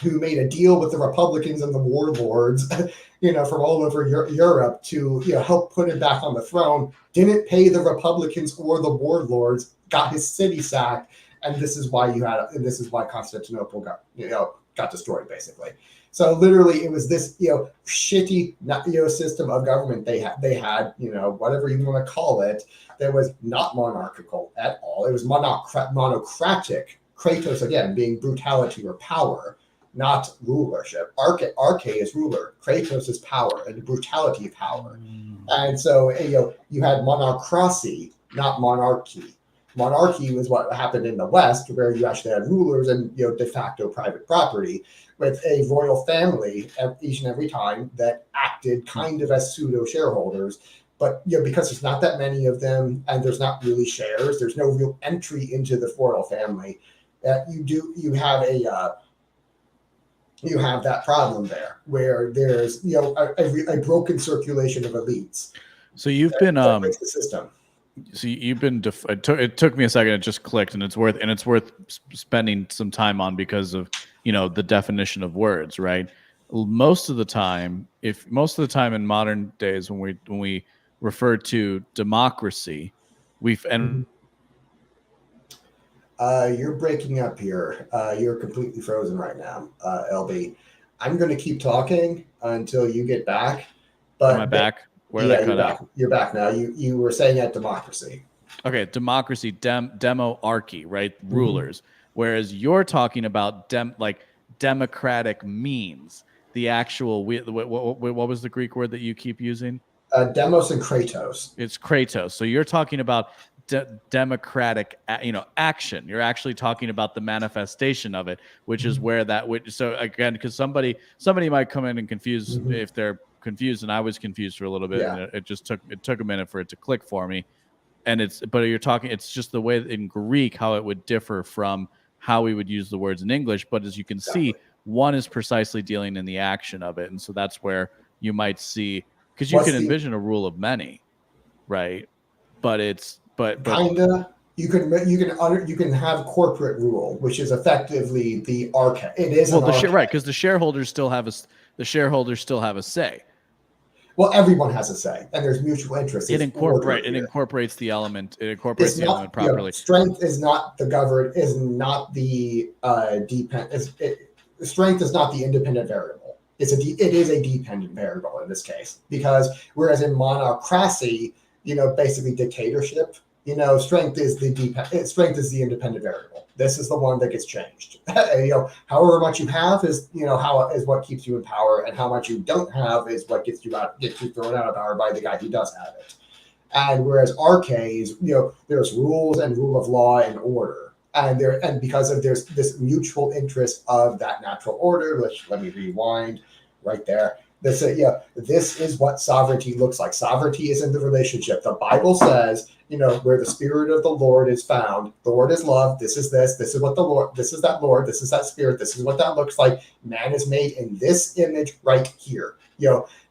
who made a deal with the Republicans and the warlords, from all over Europe to help put him back on the throne. Didn't pay the Republicans or the warlords, got his city sacked, and this is why Constantinople got destroyed, basically. So literally, it was this shitty system of government they had whatever you want to call it, that was not monarchical at all. It was monocratic. Kratos, again, being brutality or power, not rulership. Arche is ruler. Kratos is power and the brutality of power. And so you had monarcracy, not monarchy. Monarchy was what happened in the West, where you actually had rulers and de facto private property, with a royal family each and every time that acted kind of as pseudo shareholders. But because there's not that many of them, and there's not really shares, there's no real entry into the royal family. You have that problem there, where there's a broken circulation of elites. So you've been the system. So you've been. It took me a second. It just clicked, and it's worth spending some time on because of the definition of words, right? Most of the time in modern days, when we refer to democracy, you're breaking up here. You're completely frozen right now, LB. I'm going to keep talking until you get back. But am I back? Where did I cut out? You're back now. You were saying at democracy. Okay, democracy, demoarchy, right? Rulers. Whereas you're talking about democratic means. The actual what was the Greek word that you keep using? Demos and Kratos. It's Kratos. So you're talking about democratic, action. You're actually talking about the manifestation of it, which is where that. So again, because somebody might come in and confuse if they're confused, and I was confused for a little bit, and it took a minute for it to click for me. And it's just the way in Greek how it would differ from how we would use the words in English. But as you can see, one is precisely dealing in the action of it, and so that's where you might see, because you can envision a rule of many, right? But kinda. You can have corporate rule, which is effectively the arca. It is right, because the shareholders still have a say. Well, everyone has a say, and there's mutual interest. It incorporates the element. It incorporates the element properly. Strength is not the strength is not the independent variable. It is a dependent variable in this case, because whereas in monocracy, basically dictatorship, strength is the independent variable. This is the one that gets changed. However much you have is what keeps you in power, and how much you don't have is what gets you thrown out of power by the guy who does have it. And whereas arcades, there's rules and rule of law and order, and because of there's this mutual interest of that natural order. Let me rewind right there. This is what sovereignty looks like. Sovereignty is in the relationship. The Bible says, where the Spirit of the Lord is found, the Lord is love. This is what the Lord, this is that Lord, this is that Spirit, this is what that looks like. Man is made in this image right here.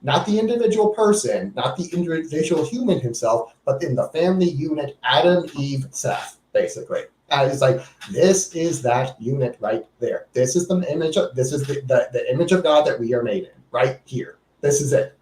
Not the individual person, not the individual human himself, but in the family unit, Adam, Eve, Seth, basically. And it's like, this is that unit right there. This is the image of, this is the image of God that we are made in right here. This is it.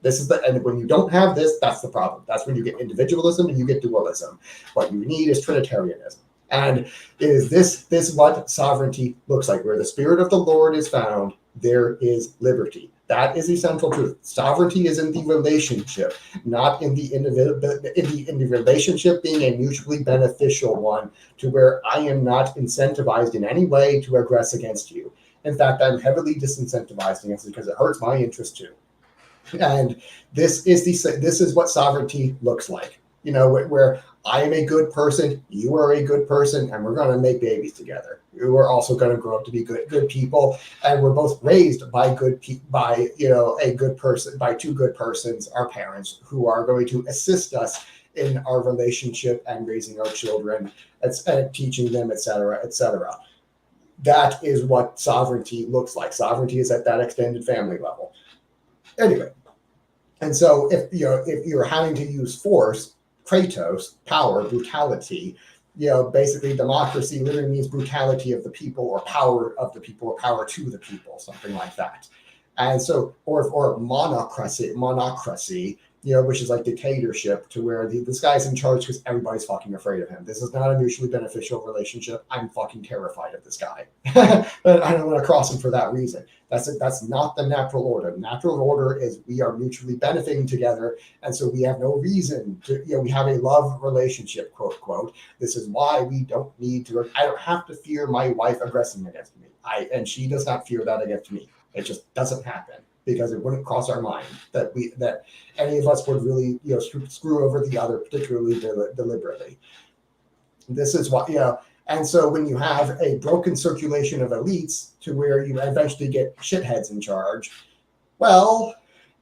And when you don't have this, that's the problem. That's when you get individualism and you get dualism. What you need is Trinitarianism. And is this what sovereignty looks like? Where the Spirit of the Lord is found, there is liberty. That is essential truth. Sovereignty is in the relationship, not in the relationship being a mutually beneficial one, to where I am not incentivized in any way to aggress against you. In fact, I'm heavily disincentivized against it because it hurts my interest too. And this is what sovereignty looks like. Where I am a good person, you are a good person, and we're going to make babies together. We're also going to grow up to be good people, and we're both raised by two good persons, our parents, who are going to assist us in our relationship and raising our children, and teaching them, etc., etc. That is what sovereignty looks like. Sovereignty is at that extended family level. Anyway, and so if you're having to use force, kratos, power, brutality, basically democracy literally means brutality of the people, or power of the people, or power to the people, something like that. And so, or monocracy, which is like dictatorship, to where this guy's in charge because everybody's fucking afraid of him. This is not a mutually beneficial relationship. I'm fucking terrified of this guy. But I don't want to cross him for that reason. That's not the natural order. Natural order is we are mutually benefiting together, and so we have no reason to, we have a love relationship, quote, quote. This is why we don't need to, I don't have to fear my wife aggressing against me. And she does not fear that against me. It just doesn't happen, because it wouldn't cross our mind that any of us would really, screw over the other, particularly deliberately. This is what, and so when you have a broken circulation of elites to where you eventually get shitheads in charge, well,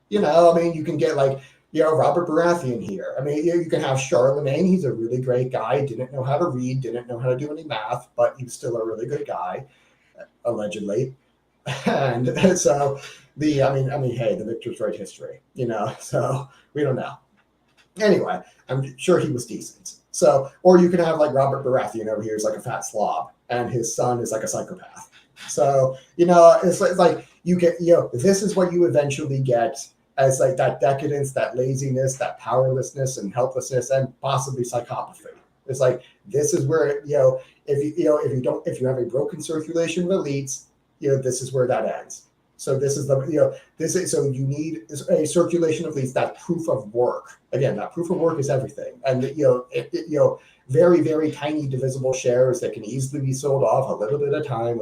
you can get Robert Baratheon here. You can have Charlemagne. He's a really great guy. Didn't know how to read, didn't know how to do any math, but he was still a really good guy, allegedly. And so hey, the victors write history, so we don't know. Anyway, I'm sure he was decent. So, or you can have Robert Baratheon over here is like a fat slob, and his son is like a psychopath. So, it's like you get, this is what you eventually get as that decadence, that laziness, that powerlessness and helplessness, and possibly psychopathy. It's like, this is where, if you have a broken circulation of elites, this is where that ends. So this is so you need a circulation of elites, that proof of work. Again, that proof of work is everything. And very, very tiny divisible shares that can easily be sold off a little bit at a time,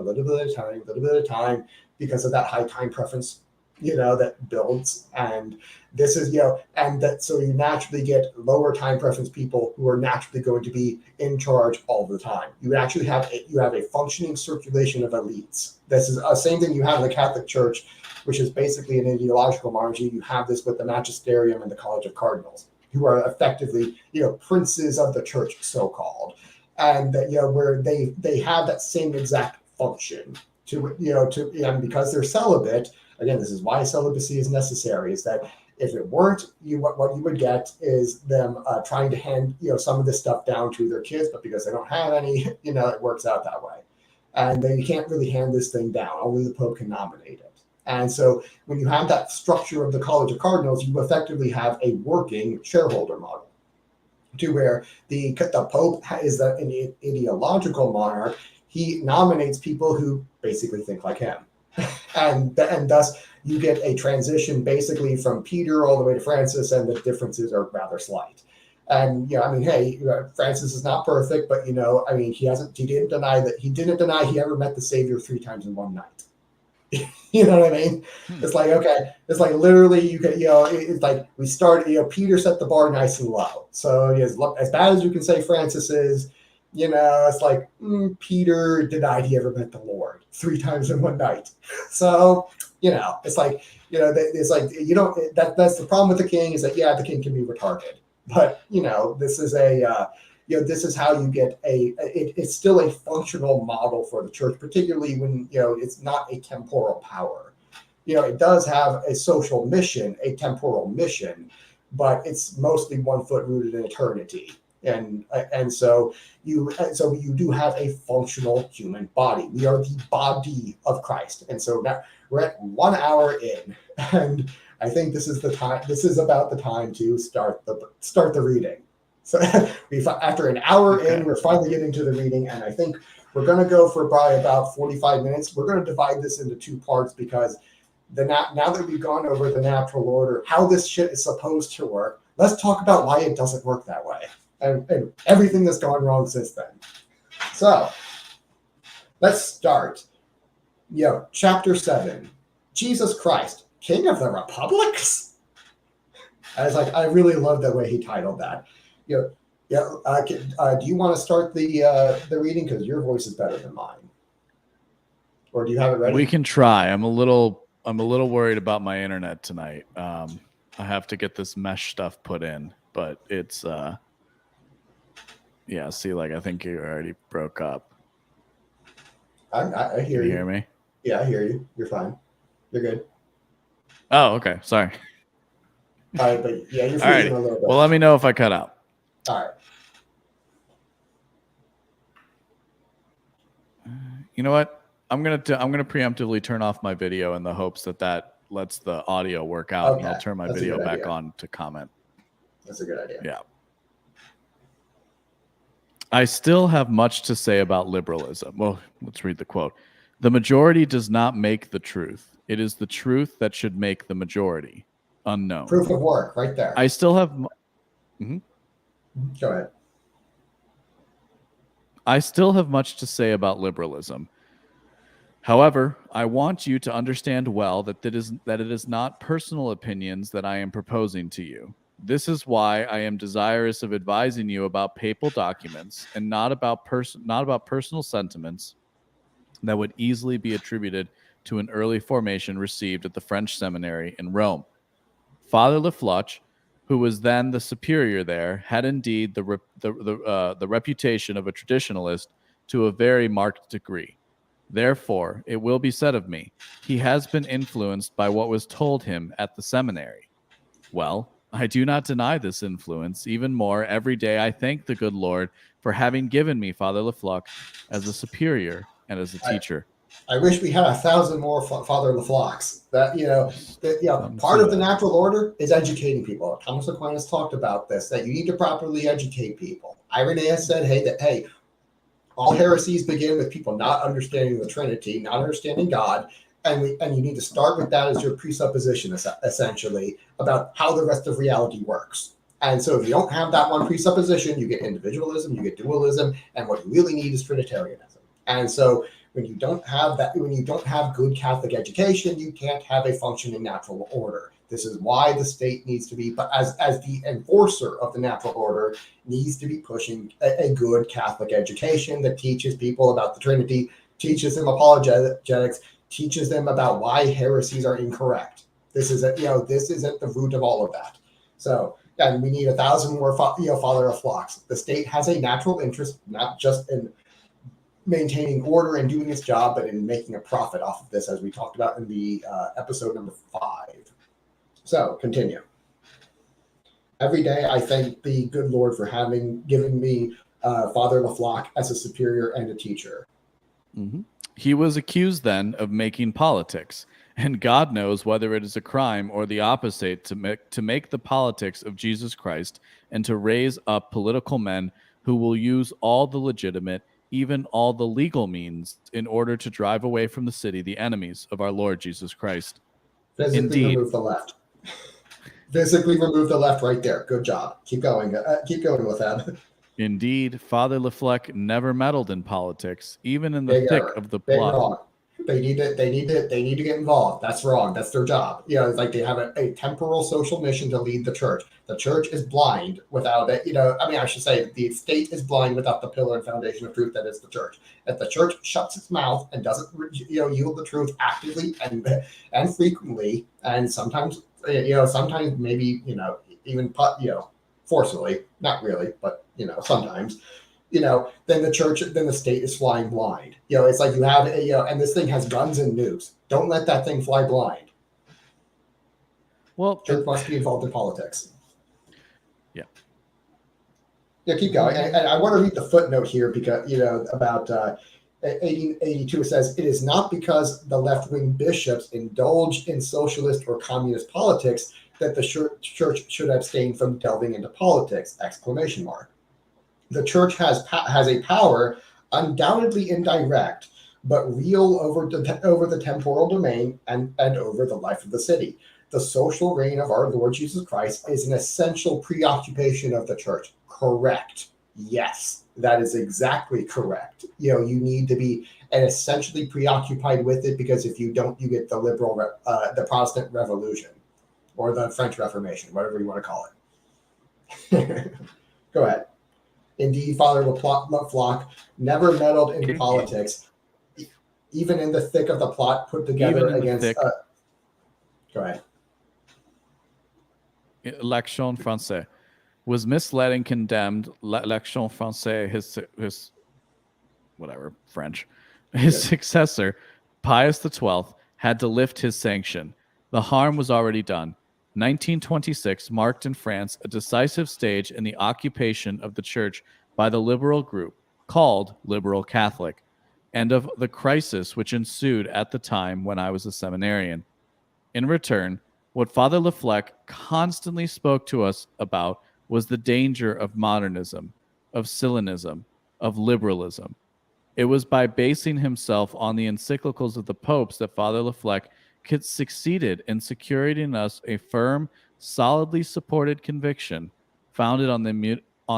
because of that high time preference, that builds. And this is, and that, so you naturally get lower time preference people who are naturally going to be in charge all the time. You actually have a functioning circulation of elites. This is the same thing you have in the Catholic Church, which is basically an ideological monarchy. You have this with the magisterium and the College of Cardinals, who are effectively, princes of the church, so-called. And where they have that same exact function and because they're celibate. Again, this is why celibacy is necessary, is that If it weren't, what you would get is them trying to hand some of this stuff down to their kids, but because they don't have any, it works out that way. And then you can't really hand this thing down. Only the Pope can nominate it. And so when you have that structure of the College of Cardinals, you effectively have a working shareholder model, to where the Pope is an ideological monarch. He nominates people who basically think like him. And thus you get a transition basically from Peter all the way to Francis, and the differences are rather slight. And hey, Francis is not perfect, but he didn't deny he ever met the Savior 3 times in one night. You know what I mean? It's like, okay, it's like literally you can, it's like we started, Peter set the bar nice and low. So as bad as you can say Francis is, it's like Peter denied he ever met the Lord 3 times in one night. So, it's like, it's like, that's the problem with the king, is that, the king can be retarded. But, this is this is how you get it's still a functional model for the church, particularly when, it's not a temporal power. It does have a social mission, a temporal mission, but it's mostly 1 foot rooted in eternity. And so you do have a functional human body. We are the body of Christ. And so now we're at 1 hour in, and I think this is the time. This is about the time to start the reading. So after an hour in, we're finally getting to the reading, and I think we're going to go for probably about 45 minutes. We're going to divide this into 2 parts, because now that we've gone over the natural order, how this shit is supposed to work, let's talk about why it doesn't work that way, and everything that's gone wrong since then. So let's start. Chapter 7, Jesus Christ, King of the Republics. I really love the way he titled that. Do you want to start the reading, because your voice is better than mine, or do you have it ready? We can try. I'm a little worried about my internet tonight. I have to get this mesh stuff put in, but it's see, I think you already broke up. I hear you. Can you hear me? Yeah, I hear you. You're fine. You're good. Oh, okay. Sorry. All right, but you're freezing a little bit. Well, let me know if I cut out. All right. You know what? I'm gonna preemptively turn off my video in the hopes that lets the audio work out, and I'll turn my video back on to comment. That's a good idea. Yeah. I still have much to say about liberalism. Well, let's read the quote. The majority does not make the truth. It is the truth that should make the majority. Unknown. Proof of work, right there. I still have. Go ahead. I still have much to say about liberalism. However, I want you to understand well that it is not personal opinions that I am proposing to you. This is why I am desirous of advising you about papal documents, and not about personal sentiments that would easily be attributed to an early formation received at the French seminary in Rome. Father Lefebvre, who was then the superior there, had indeed the reputation of a traditionalist to a very marked degree. Therefore, it will be said of me, he has been influenced by what was told him at the seminary. Well, I do not deny this influence. Even more, every day I thank the good Lord for having given me Father Lefebvre as a superior and as a teacher. I wish we had 1,000 more Father Lefebvres. Part of the natural order is educating people. Thomas Aquinas talked about this, that you need to properly educate people. Irenaeus said, hey, all heresies begin with people not understanding the Trinity, not understanding God, and you need to start with that as your presupposition, essentially, about how the rest of reality works. And so if you don't have that one presupposition, you get individualism, you get dualism, and what you really need is Trinitarianism. And so when you don't have that, when you don't have good Catholic education, you can't have a functioning natural order. This is why the state needs to be, but as the enforcer of the natural order, needs to be pushing a good Catholic education that teaches people about the Trinity, teaches them apologetics, teaches them about why heresies are incorrect. This is this is at the root of all of that. So, and we need 1,000 more Father of Flocks. The state has a natural interest, not just in maintaining order and doing its job, but in making a profit off of this, as we talked about in the episode number 5. So, continue. Every day, I thank the good Lord for given me Father Lefebvre as a superior and a teacher. Mm-hmm. He was accused then of making politics, and God knows whether it is a crime or the opposite to make the politics of Jesus Christ and to raise up political men who will use all the legitimate, even all the legal means in order to drive away from the city the enemies of our Lord Jesus Christ. Physically Indeed, remove the left. Physically remove the left right there. Good job. Keep going. Keep going with that. indeed, Father Lefebvre never meddled in politics, even in the Big thick error. of the Big plot. wrong. They need to get involved. That's wrong. That's their job. It's like they have a temporal social mission to lead the church. The church is blind without it. I should say the state is blind without the pillar and foundation of truth that is the church. If the church shuts its mouth and doesn't, yield the truth actively and frequently, and sometimes, sometimes maybe, even, forcefully, not really, but, sometimes, then the state is flying blind. It's like you have and this thing has guns and nukes. Don't let that thing fly blind. Well, Church must be involved in politics. Yeah. Yeah, keep going. And I want to read the footnote here because, about 1882, it says, it is not because the left-wing bishops indulge in socialist or communist politics that the church should abstain from delving into politics, ! The church has a power, undoubtedly indirect, but real over the temporal domain and over the life of the city. The social reign of our Lord Jesus Christ is an essential preoccupation of the church. Correct. Yes, that is exactly correct. You need to be essentially preoccupied with it, because if you don't, you get the Protestant Revolution or the French Reformation, whatever you want to call it. Go ahead. Indeed, Father Lefebvre never meddled in politics, even in the thick of the plot put together against. Go ahead. L'Action Française was misled and condemned. L'Action Française, his whatever French, his successor, Pius XII, had to lift his sanction. The harm was already done. 1926 marked in France a decisive stage in the occupation of the church by the liberal group called Liberal Catholic, and of the crisis which ensued at the time when I was a seminarian. In return, what Father Lefebvre constantly spoke to us about was the danger of modernism, of Sillenism, of liberalism. It was by basing himself on the encyclicals of the popes that Father Lefebvre succeeded in securing in us a firm, solidly supported conviction founded on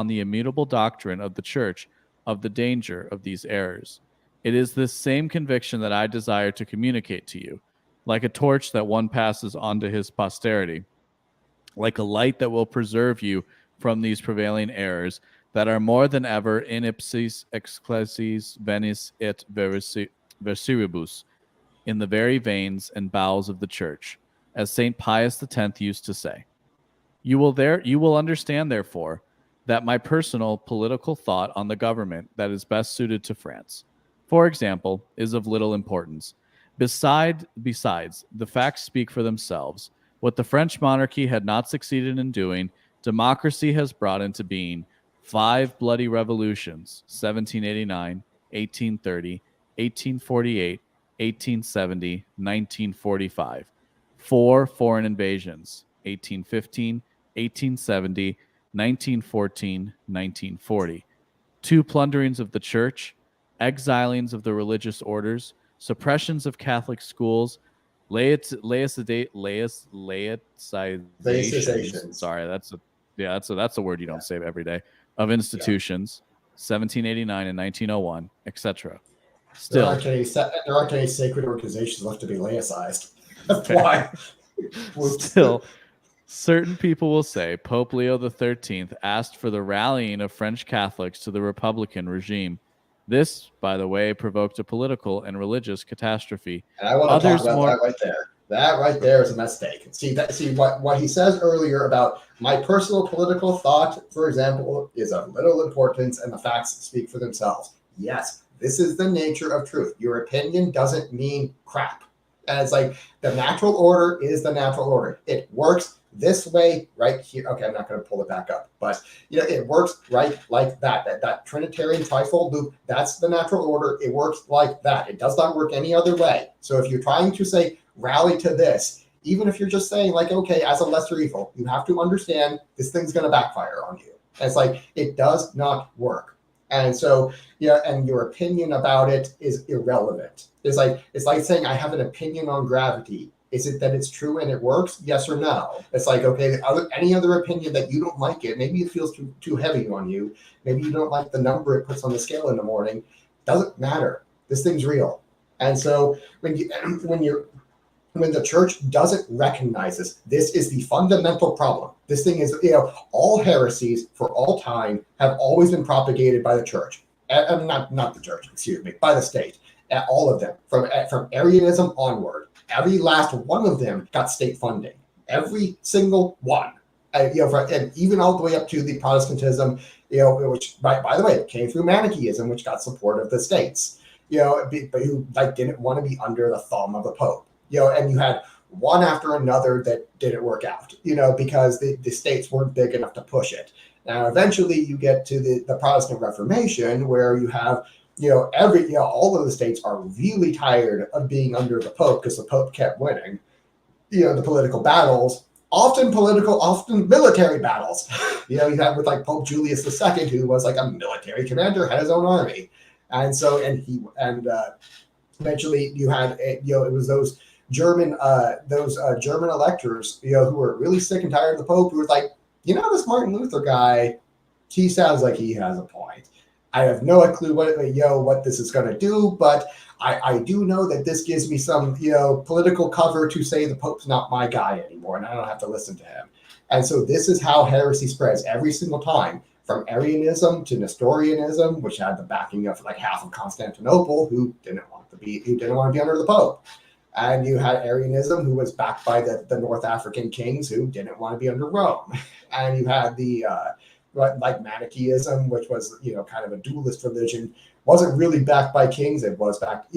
the immutable doctrine of the Church of the danger of these errors. It is this same conviction that I desire to communicate to you, like a torch that one passes on to his posterity, like a light that will preserve you from these prevailing errors that are more than ever in ipsis exclesis venis et versiribus, in the very veins and bowels of the church, as St. Pius X used to say. You will understand, therefore, that my personal political thought on the government that is best suited to France, for example, is of little importance. Besides, the facts speak for themselves. What the French monarchy had not succeeded in doing, democracy has brought into being 5 bloody revolutions: 1789, 1830, 1848, 1870, 1945. 4 foreign invasions: 1815, 1870, 1914, 1940. 2 plunderings of the church, exilings of the religious orders, suppressions of Catholic schools, laicizations. Sorry, that's a word you don't say every day. Of institutions, 1789 and 1901, etc. Still, there aren't any sacred organizations left to be laicized. That's why. Still, certain people will say Pope Leo XIII asked for the rallying of French Catholics to the Republican regime. This, by the way, provoked a political and religious catastrophe. And I want to talk about that right there. That right there is a mistake. See what he says earlier about my personal political thought, for example, is of little importance, and the facts speak for themselves. Yes, this is the nature of truth. Your opinion doesn't mean crap. And it's like the natural order is the natural order. It works this way right here. Okay, I'm not going to pull it back up, but it works right like that. That Trinitarian trifold loop, that's the natural order. It works like that. It does not work any other way. So if you're trying to say rally to this, even if you're just saying like, okay, as a lesser evil, you have to understand this thing's going to backfire on you. And it's like, it does not work. And so, and your opinion about it is irrelevant. It's like saying I have an opinion on gravity. Is it that it's true and it works? Yes or no? It's like, okay, any other opinion that you don't like it, maybe it feels too heavy on you. Maybe you don't like the number it puts on the scale in the morning. Doesn't matter. This thing's real. And so when the church doesn't recognize this is the fundamental problem. This thing is, all heresies for all time have always been propagated by the church. Not the church, excuse me, by the state. All of them, from Arianism onward. Every last one of them got state funding. Every single one. And even all the way up to the Protestantism, which by the way came through Manichaeism, which got support of the states. But who didn't want to be under the thumb of the Pope. And you had one after another that didn't work out. Because the states weren't big enough to push it. Now, eventually, you get to the Protestant Reformation, where you have all of the states are really tired of being under the Pope because the Pope kept winning, the political battles, often military battles. You had with like Pope Julius II, who was like a military commander, had his own army. And so, eventually you had, it was those German electors, who were really sick and tired of the Pope, who were like, this Martin Luther guy, he sounds like he has a point. I have no clue what this is going to do, but I do know that this gives me some, political cover to say the Pope's not my guy anymore, and I don't have to listen to him. And so this is how heresy spreads every single time, from Arianism to Nestorianism, which had the backing of like half of Constantinople, who didn't want to be under the Pope. And you had Arianism, who was backed by the North African kings, who didn't want to be under Rome. And you had the like Manichaeism, which was kind of a dualist religion, wasn't really backed by kings. It was backed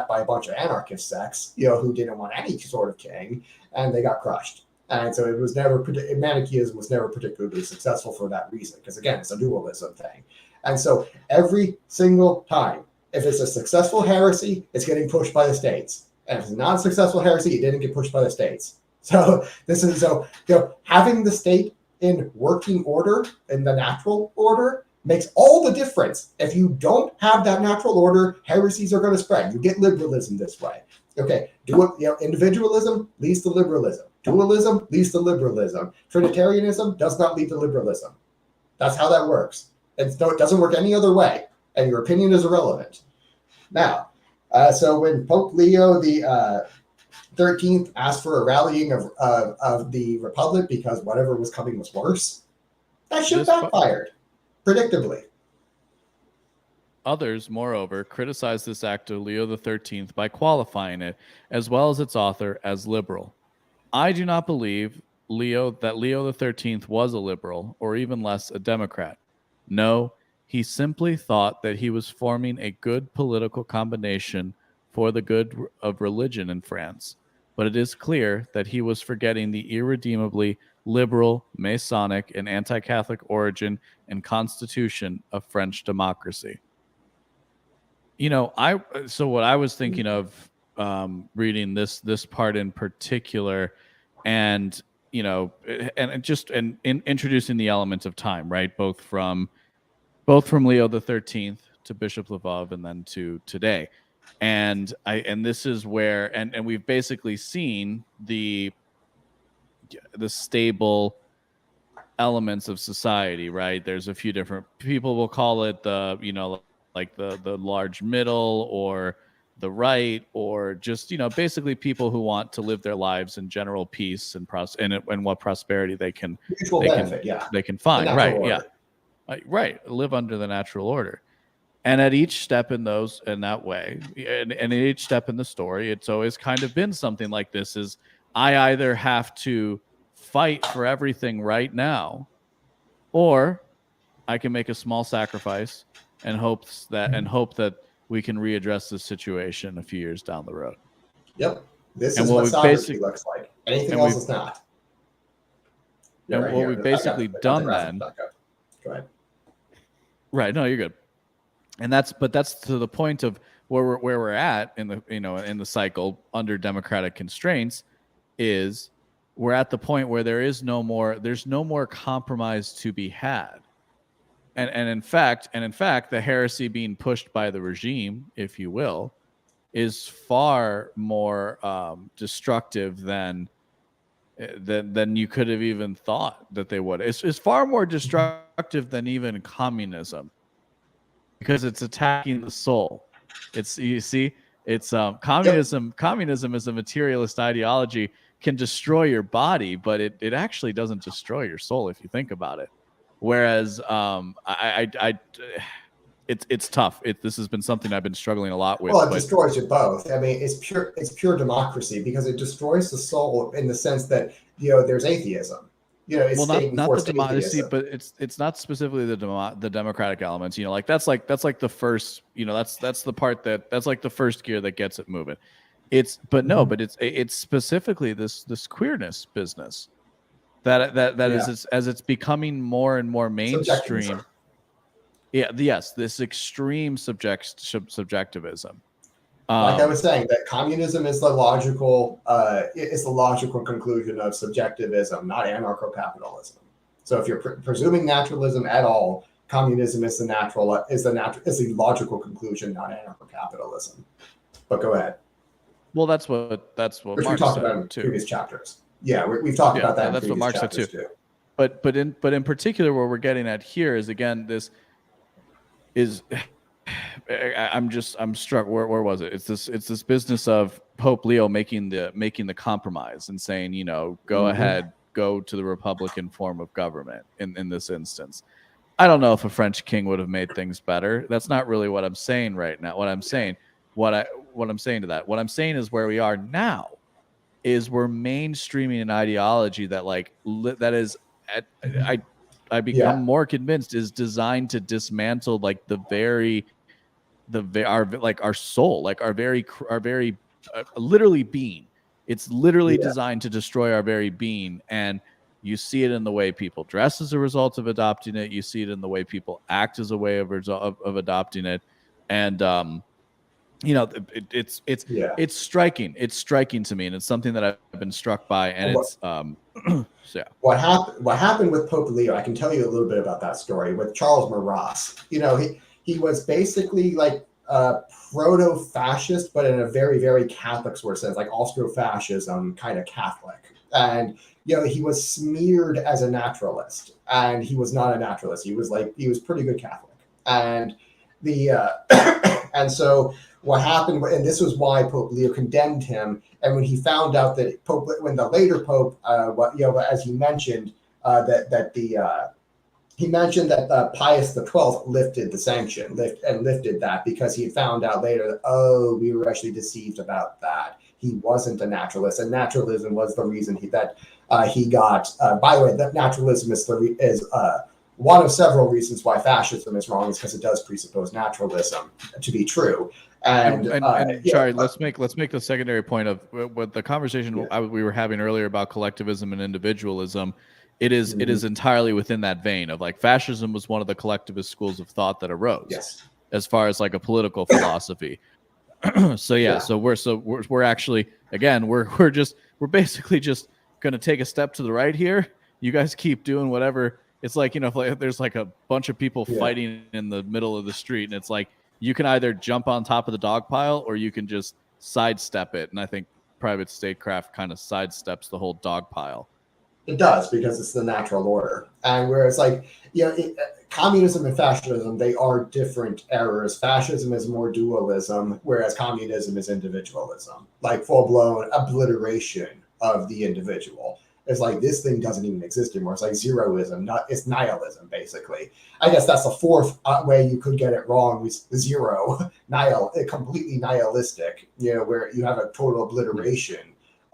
by a bunch of anarchist sects, who didn't want any sort of king, and they got crushed. And so Manichaeism was never particularly successful for that reason, because again, it's a dualism thing. And so every single time, if it's a successful heresy, it's getting pushed by the states. And if it's not a successful heresy, it didn't get pushed by the states. So having the state in working order, in the natural order, makes all the difference. If you don't have that natural order, heresies are going to spread. You get liberalism this way. Okay, individualism leads to liberalism. Dualism leads to liberalism. Trinitarianism does not lead to liberalism. That's how that works. It doesn't work any other way, and your opinion is irrelevant. Now, so when Pope Leo the 13th asked for a rallying of the Republic because whatever was coming was worse, that shit backfired, predictably. Others, moreover, criticized this act of Leo the 13th by qualifying it, as well as its author, as liberal. I do not believe Leo the 13th was a liberal, or even less a Democrat. No, he simply thought that he was forming a good political combination for the good of religion in France. But it is clear that he was forgetting the irredeemably liberal, Masonic, and anti-Catholic origin and constitution of French democracy. So what I was thinking of reading this part in particular, and introducing the elements of time, right? Both from Leo the 13th to Bishop Lefebvre, and then to today. And this is where, and we've basically seen the stable elements of society, right? There's a few different people will call it the large middle, or the right, or just basically people who want to live their lives in general peace and what prosperity they can find, right? Order. Yeah, right. Live under the natural order. And at each step in that way, and at each step in the story, it's always kind of been something like this: is I either have to fight for everything right now, or I can make a small sacrifice and hope that we can readdress this situation a few years down the road. Yep, this is what sovereignty looks like. Anything else is not. Yeah, And right what here. we've basically I got done the graphic then, back up. Go ahead. right? No, you're good. And that's to the point of where we're at in the in the cycle under democratic constraints is we're at the point where there's no more compromise to be had. And in fact, the heresy being pushed by the regime, if you will, is far more destructive than you could have even thought that they would. It's far more destructive than even communism because it's attacking the soul. It's you see, it's Yep. communism is a materialist ideology, can destroy your body, but it actually doesn't destroy your soul if you think about it. Whereas it's tough. This has been something I've been struggling a lot with. Well, it But destroys you both. I mean, it's pure democracy because it destroys the soul in the sense that there's atheism. It's well, state not the enforced democracy, atheism. but it's not specifically the democratic elements. Like that's like the first. That's the part that's like the first gear that gets it moving. Mhm. But it's specifically this queerness business that Yeah, is as it's becoming more and more subjectivism. mainstream. Yeah, yes, this extreme subjectivism. Like I Um, was saying, that communism is the logical conclusion of subjectivism, not anarcho-capitalism. So if you're presuming naturalism at all, communism is the logical conclusion, not anarcho-capitalism. But go ahead, well, that's what which we Marx talked said about in too. previous chapters. Yeah, we've talked Yeah, about that in that's what previous Marx said chapters too. too. But in particular, what we're getting at here is again this is I'm struck. Where was it? It's this business of Pope Leo making the compromise and saying, go Hmm. ahead, go to the Republican form of government in this instance. I don't know if a French king would have made things better. That's not really what I'm saying right now. What I'm saying to that. What I'm saying is where we are now is we're mainstreaming an ideology that that is I become Yeah, more convinced is designed to dismantle like our like our soul, like our very literally being. It's literally yeah, designed to destroy our very being, and you see it in the way people dress as a result of adopting it. You see it in the way people act as a way of adopting it, and yeah. it's striking. It's striking to me, and it's something that I've been struck by, and What, it's so yeah. what happened with Pope Leo? I can tell you a little bit about that story with Charles Maurras. He was basically like proto-fascist, but in a very, very Catholic sort of sense, like Austro-fascism, kind of Catholic. And he was smeared as a naturalist, and he was not a naturalist. He was pretty good Catholic, and the and so what happened, and this was why Pope Leo condemned him. And when he found out that when the later Pope, as you mentioned, he mentioned that Pius XII lifted the sanction, lifted that because he found out later that, oh, we were actually deceived about that. He wasn't a naturalist, and naturalism was the reason he got. By the way, that naturalism is one of several reasons why fascism is wrong, is because it does presuppose naturalism to be true. And sorry, let's make the secondary point of what the conversation Yeah. we were having earlier about collectivism and individualism. It is Mhm. entirely within that vein of like fascism was one of the collectivist schools of thought that arose Yes. as far as like a political philosophy. So yeah, Yeah. we're actually again we're basically just going to take a step to the right here. You guys keep doing whatever. It's like if like, there's like a bunch of people Yeah. fighting in the middle of the street, and it's like you can either jump on top of the dog pile or you can just sidestep it. And I think private statecraft kind of sidesteps the whole dog pile. It does because it's the natural order. And whereas, communism and fascism, they are different errors. Fascism is more dualism, whereas communism is individualism, like full blown obliteration of the individual. It's like this thing doesn't even exist anymore. It's like zeroism, it's nihilism, basically. I guess that's the fourth way you could get it wrong with zero, completely nihilistic, where you have a total obliteration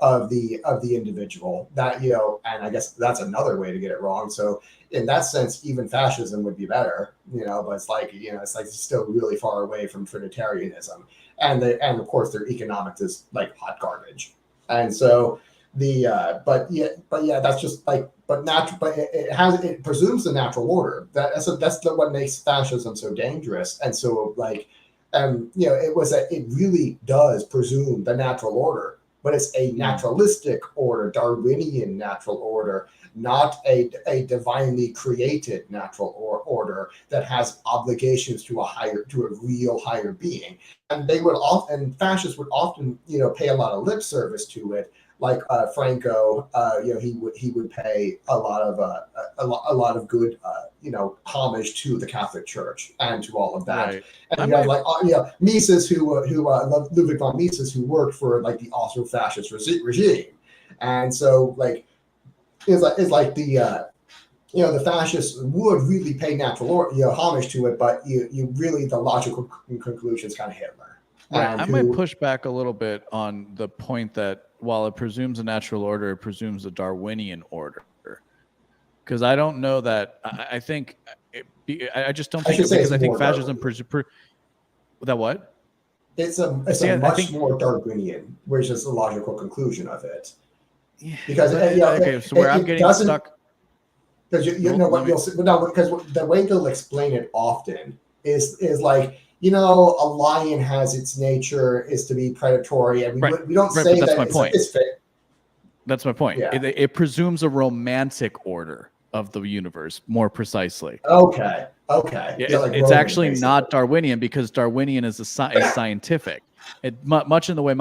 of the individual, and I guess that's another way to get it wrong. So in that sense, even fascism would be better, but it's still really far away from Trinitarianism, and of course their economics is like hot garbage. And so that's just like, it presumes the natural order. That's what makes fascism so dangerous. And so like, it really does presume the natural order, but it's a naturalistic order, Darwinian natural order, not a divinely created natural order that has obligations to a real higher being. And fascists would often, pay a lot of lip service to it. Like Franco, he would pay a lot of good, homage to the Catholic Church and to all of that. Right. And Mises, Ludwig von Mises, who worked for like the Austro-fascist regime, and so like it's like the fascists would really pay natural homage to it, but you really the logical conclusion is kind of Hitler. Right. I might push back a little bit on the point that while it presumes a natural order, it presumes a Darwinian order. Because I don't know that. I think I just don't think because I think fascism that what? It's much more Darwinian, which is the logical conclusion of it. Yeah, because so where I'm getting stuck. Because because the way they'll explain it often is like, a lion has its nature is to be predatory, and we don't say that's that my point. It's fake. That's my point. Yeah. It presumes a romantic order of the universe, more precisely. Okay. It's actually not Darwinian, because Darwinian is scientific. Much in the way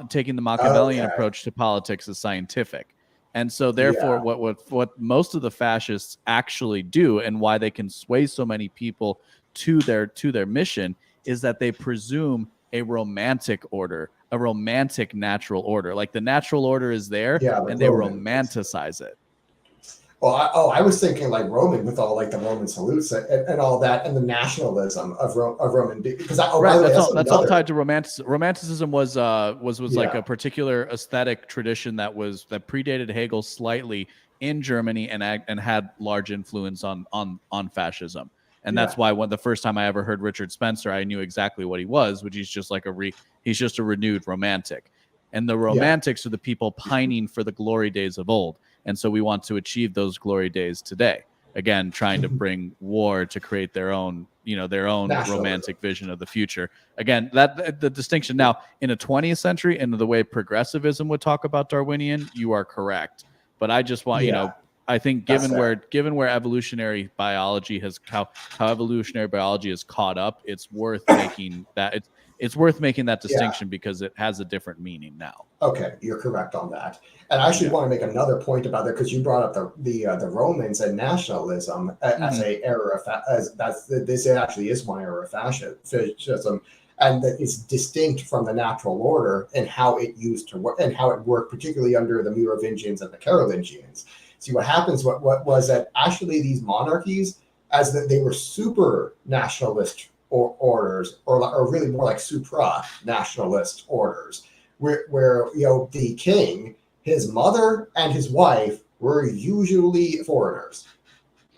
taking the Machiavellian approach to politics is scientific. And so therefore what most of the fascists actually do, and why they can sway so many people to their mission, is that they presume a romantic order, a romantic natural order. Like the natural order is there, and they romanticize it. Well, I was thinking like Roman, with all like the Roman salutes and all that, and the nationalism of Roman, because that's all tied to romanticism. Romanticism was like a particular aesthetic tradition that predated Hegel slightly in Germany and had large influence on fascism. And that's why the first time I ever heard Richard Spencer, I knew exactly what he was, which he's just like he's just a renewed romantic. And the romantics are the people pining for the glory days of old. And so we want to achieve those glory days today. Again, trying to bring war to create their own romantic vision of the future. Again, that the distinction now in the 20th century and the way progressivism would talk about Darwinian, you are correct. But I just want, I think given where evolutionary biology how evolutionary biology is caught up, it's worth making that it's worth making that distinction because it has a different meaning now. Okay, you're correct on that. And I actually want to make another point about that, because you brought up the Romans and nationalism as a error this actually is one error of fascism, and that it's distinct from the natural order and how it used to work and how it worked, particularly under the Merovingians and the Carolingians. See, what happens? What was that actually these monarchies, they were super nationalist orders, or really more like supra-nationalist orders, where the king, his mother, and his wife were usually foreigners,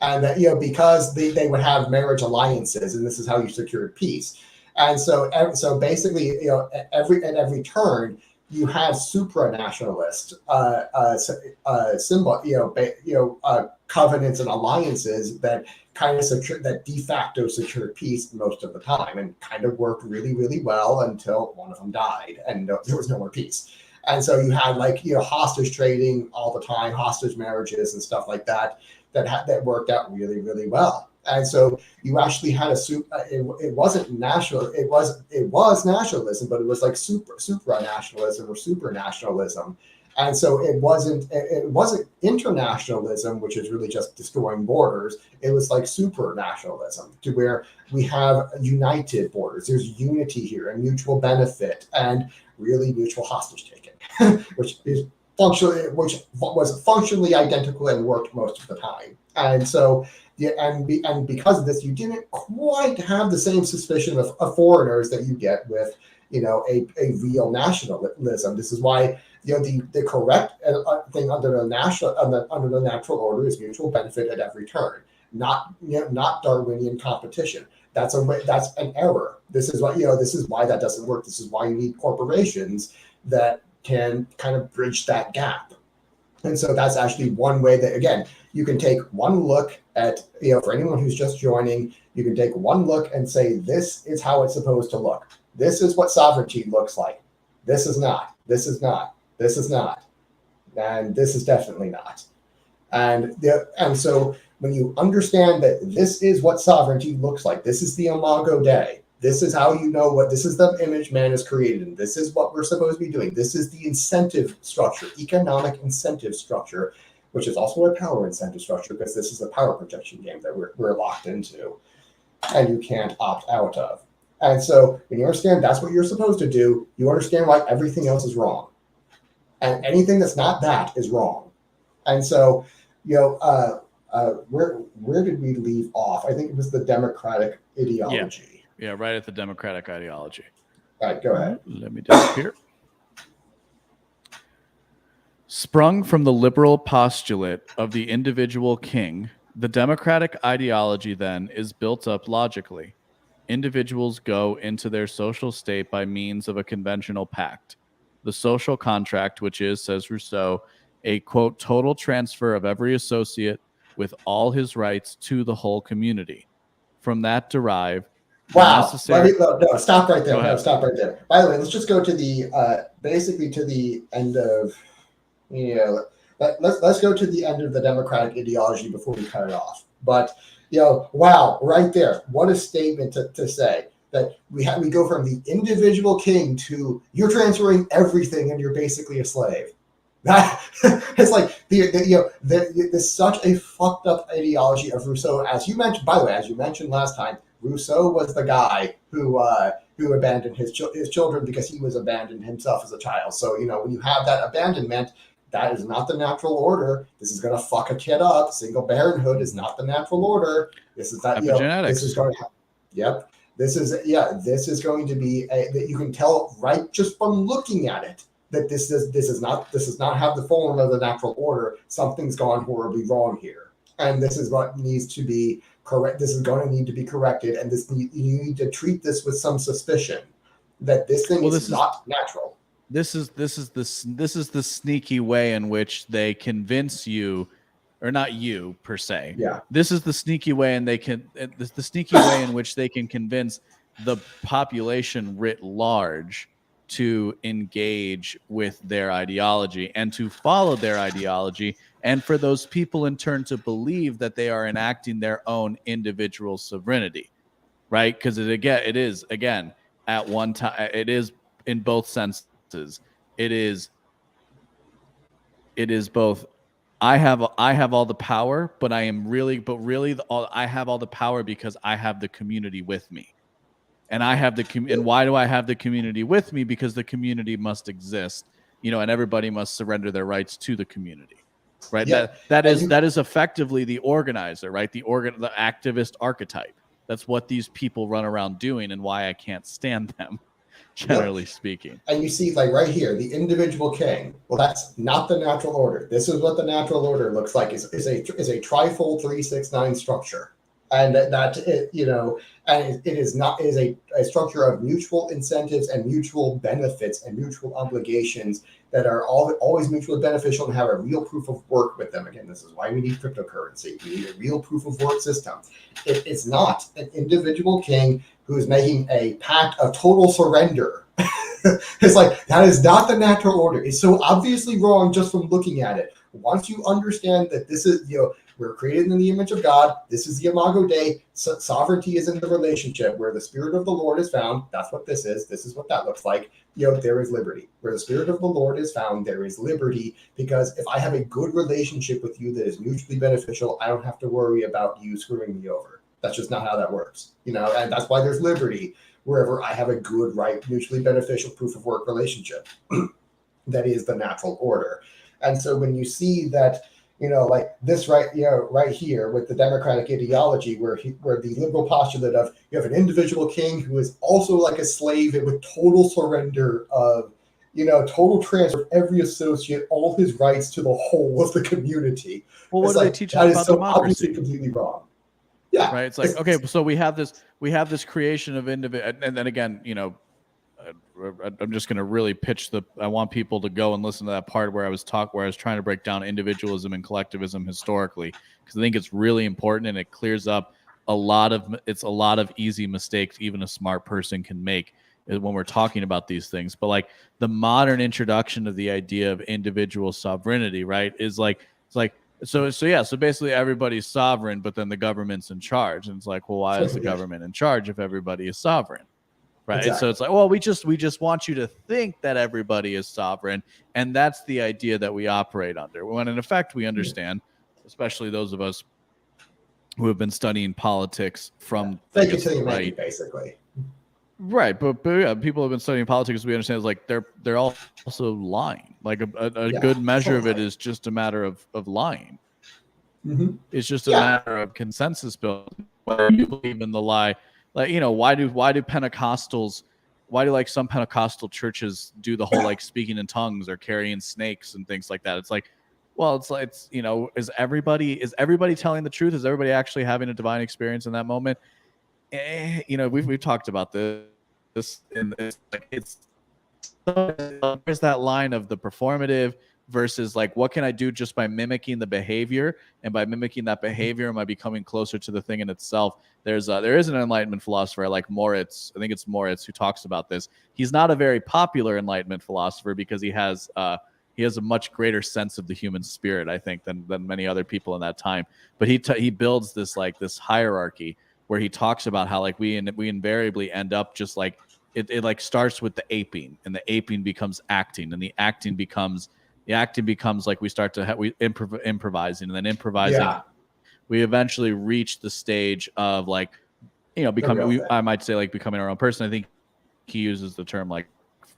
and that because they would have marriage alliances, and this is how you secured peace. And so basically, every turn you have supranationalist covenants and alliances that kind of that de facto secured peace most of the time, and kind of worked really, really well until one of them died and there was no more peace. And so you had hostage trading all the time, hostage marriages and stuff like that worked out really, really well. And so you actually had it wasn't national, it was nationalism, but it was like supranationalism or supernationalism. And so it wasn't internationalism, which is really just destroying borders. It was like supranationalism, to where we have united borders. There's unity here and mutual benefit and really mutual hostage taking, which was functionally identical and worked most of the time. And so, and because of this, you didn't quite have the same suspicion of foreigners that you get with, a real nationalism. This is why, the correct thing under the natural order is mutual benefit at every turn, not Darwinian competition. That's an error. This is why that doesn't work. This is why you need corporations that can kind of bridge that gap. And so that's actually one way that, again, you can take one look at, for anyone who's just joining, you can take one look and say, this is how it's supposed to look. This is what sovereignty looks like. This is not. This is not. This is not. And this is definitely not. And so when you understand that this is what sovereignty looks like, this is the Imago Dei, this is how you know what, this is the image man is created, and this is what we're supposed to be doing. This is the incentive structure, economic incentive structure, which is also a power incentive structure, because this is a power projection game that we're locked into and you can't opt out of. And so when you understand that's what you're supposed to do, you understand why everything else is wrong. And anything that's not that is wrong. And so, where did we leave off? I think it was the democratic ideology. Yeah, right at the democratic ideology. All right, go ahead. Let me disappear. Sprung from the liberal postulate of the individual king, the democratic ideology then is built up logically. Individuals go into their social state by means of a conventional pact. The social contract, which is, says Rousseau, a, quote, total transfer of every associate with all his rights to the whole community. From that derive wow. necessary... No, stop right there. No, stop right there. By the way, let's just go to the, basically to the end of, let's go to the end of the democratic ideology before we cut it off. But, wow, right there. What a statement to say. That we go from the individual king to you're transferring everything and you're basically a slave. That it's like there's such a fucked up ideology of Rousseau, as you mentioned. By the way, as you mentioned last time, Rousseau was the guy who abandoned his children because he was abandoned himself as a child. So when you have that abandonment, that is not the natural order. This is going to fuck a kid up. Single parenthood is not the natural order. This is that. This is going to. Yep. This is going to be that you can tell right just from looking at it that this does not have the form of the natural order. Something's gone horribly wrong here, and this is what needs to be correct. This is going to need to be corrected, and you need to treat this with some suspicion that this thing is not natural. This is the sneaky way in which they convince you. Or not you per se. Yeah. This is the sneaky way, and the sneaky way in which they can convince the population writ large to engage with their ideology and to follow their ideology, and for those people in turn to believe that they are enacting their own individual sovereignty, right? Because it is at one time, it is in both senses. It is both. I have all the power, but I have all the power because I have the community with me, and and why do I have the community with me? Because the community must exist, and everybody must surrender their rights to the community, right? Yeah. That is effectively the organizer, right? The activist archetype. That's what these people run around doing, and why I can't stand them. Generally speaking. And you see, like right here, the individual king. Well, that's not the natural order. This is what the natural order looks like. Is a trifold 3-6-9 structure, and it is a structure of mutual incentives and mutual benefits and mutual obligations that are always mutually beneficial and have a real proof of work with them. Again, this is why we need cryptocurrency. We need a real proof of work system. It's not an individual king who's making a pact of total surrender. It's like, that is not the natural order. It's so obviously wrong just from looking at it. Once you understand that this is, we're created in the image of God, this is the Imago Dei, sovereignty is in the relationship where the Spirit of the Lord is found. That's what this is what that looks like. There is liberty. Where the Spirit of the Lord is found, there is liberty, because if I have a good relationship with you that is mutually beneficial, I don't have to worry about you screwing me over. That's just not how that works, and that's why there's liberty wherever I have a good, right, mutually beneficial proof of work relationship. That is the natural order. And so when you see that, like this right here with the democratic ideology, where the liberal postulate of you have an individual king who is also like a slave with total surrender of, total transfer of every associate, all his rights to the whole of the community. Well, what do they teach us about democracy? Obviously completely wrong. Yeah. Right. It's like, okay, so we have this creation of individual, and then again, I'm just going to really pitch I want people to go and listen to that part where I was trying to break down individualism and collectivism historically, because I think it's really important, and it clears up a lot of easy mistakes even a smart person can make when we're talking about these things. But like the modern introduction of the idea of individual sovereignty, right, is like, it's like, so basically everybody's sovereign, but then the government's in charge. And it's like, well, why is the government in charge if everybody is sovereign? Right. Exactly. So it's like, well, we just want you to think that everybody is sovereign. And that's the idea that we operate under. When in effect, we understand, especially those of us who have been studying politics from right, basically. Right. But yeah, people have been studying politics. We understand is like they're also lying. Like a good measure of it is just a matter of lying. Mm-hmm. It's just a matter of consensus building. Whether you believe in the lie. Like, you know, why do Pentecostals, why do like some Pentecostal churches do the whole like speaking in tongues or carrying snakes and things like that? It's like, well, it's you know, is everybody telling the truth? Is everybody actually having a divine experience in that moment? You know, we've talked about this and it's there's that line of the performative versus like, what can I do just by mimicking the behavior, and by mimicking that behavior am I becoming closer to the thing in itself? There is an Enlightenment philosopher like Moritz, I think it's Moritz, who talks about this. He's not a very popular Enlightenment philosopher because he has a much greater sense of the human spirit, I think, than many other people in that time. But he builds this hierarchy where he talks about how like we invariably end up just like it like starts with the aping, and the aping becomes acting, and the acting becomes like we start to improvising, and then improvising. Yeah. We eventually reach the stage of like, you know, becoming. I might say like becoming our own person. I think he uses the term like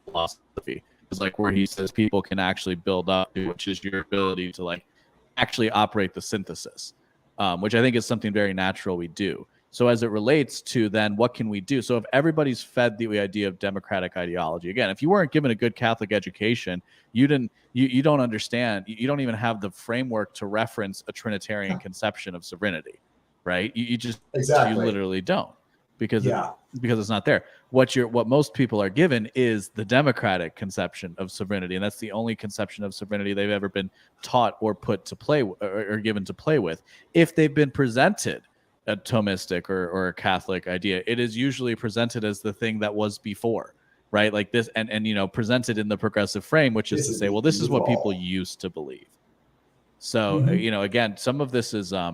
philosophy. It's like where he says people can actually build up, which is your ability to like actually operate the synthesis, which I think is something very natural we do. So as it relates to then what can we do? So if everybody's fed the idea of democratic ideology, again, if you weren't given a good Catholic education, you don't understand, you don't even have the framework to reference a Trinitarian conception of sovereignty, right? You just you literally don't, because it's not there. What most people are given is the democratic conception of sovereignty, and that's the only conception of sovereignty they've ever been taught or put to play or given to play with. If they've been presented a Thomistic or a Catholic idea, it is usually presented as the thing that was before, right? Like this, and you know, presented in the progressive frame, which is to say, well, this is what people used to believe. So, you know, again, some of this is, I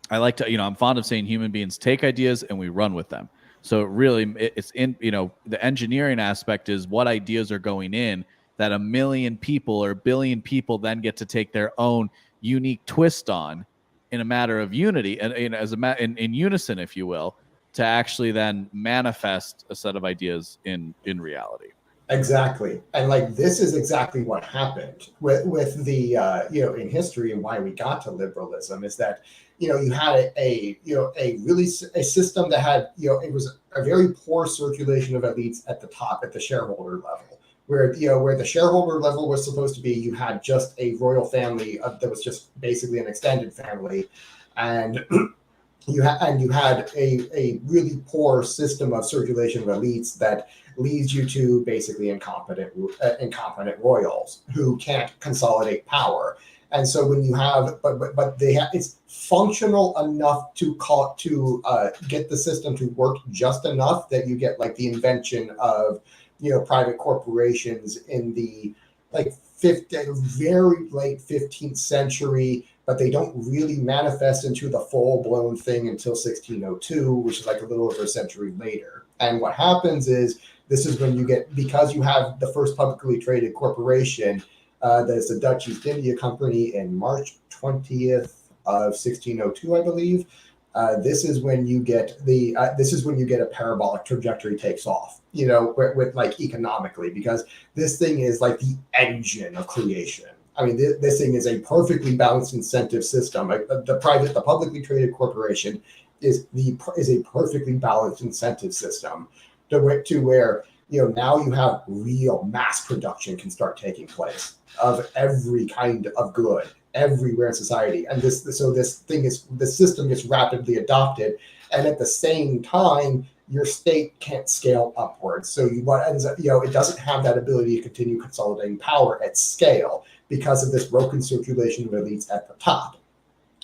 like to, you know, I'm fond of saying human beings take ideas and we run with them. So it's in, you know, the engineering aspect is what ideas are going in that a million people or billion people then get to take their own unique twist on, in a matter of unity and in unison, if you will, to actually then manifest a set of ideas in reality. Exactly. And like, this is exactly what happened with the, you know, in history, and why we got to liberalism is that, you know, you had a system that had, you know, it was a very poor circulation of elites at the top, at the shareholder level, where, you know, where the shareholder level was supposed to be, you had just a royal family that was just basically an extended family. And you had a really poor system of circulation of elites that leads you to basically incompetent royals who can't consolidate power. And so when you have, but it's functional enough to get the system to work just enough that you get like the invention of, you know, private corporations in the like very late 15th century, but they don't really manifest into the full-blown thing until 1602, which is like a little over a century later. And what happens is, this is when you get, because you have the first publicly traded corporation, there's the Dutch East India Company in March 20th of 1602, I believe. This is when you get a parabolic trajectory takes off, you know, with like economically, because this thing is like the engine of creation. I mean, this thing is a perfectly balanced incentive system. Like the publicly traded corporation is a perfectly balanced incentive system to where, you know, now you have real mass production can start taking place of every kind of good everywhere in society. And the system gets rapidly adopted. And at the same time, your state can't scale upwards. So what ends up, it doesn't have that ability to continue consolidating power at scale because of this broken circulation of elites at the top.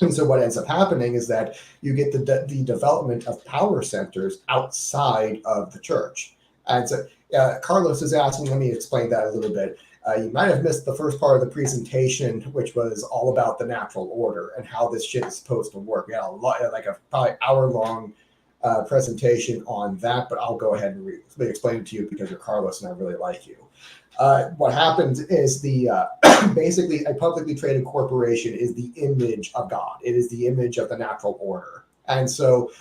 And so what ends up happening is that you get the development of power centers outside of the church. And so Carlos is asking, let me explain that a little bit. You might have missed the first part of the presentation, which was all about the natural order and how this shit is supposed to work. We had like a probably hour-long presentation on that, but I'll go ahead and explain it to you because you're Carlos and I really like you. What happens is basically a publicly traded corporation is the image of God. It is the image of the natural order. And so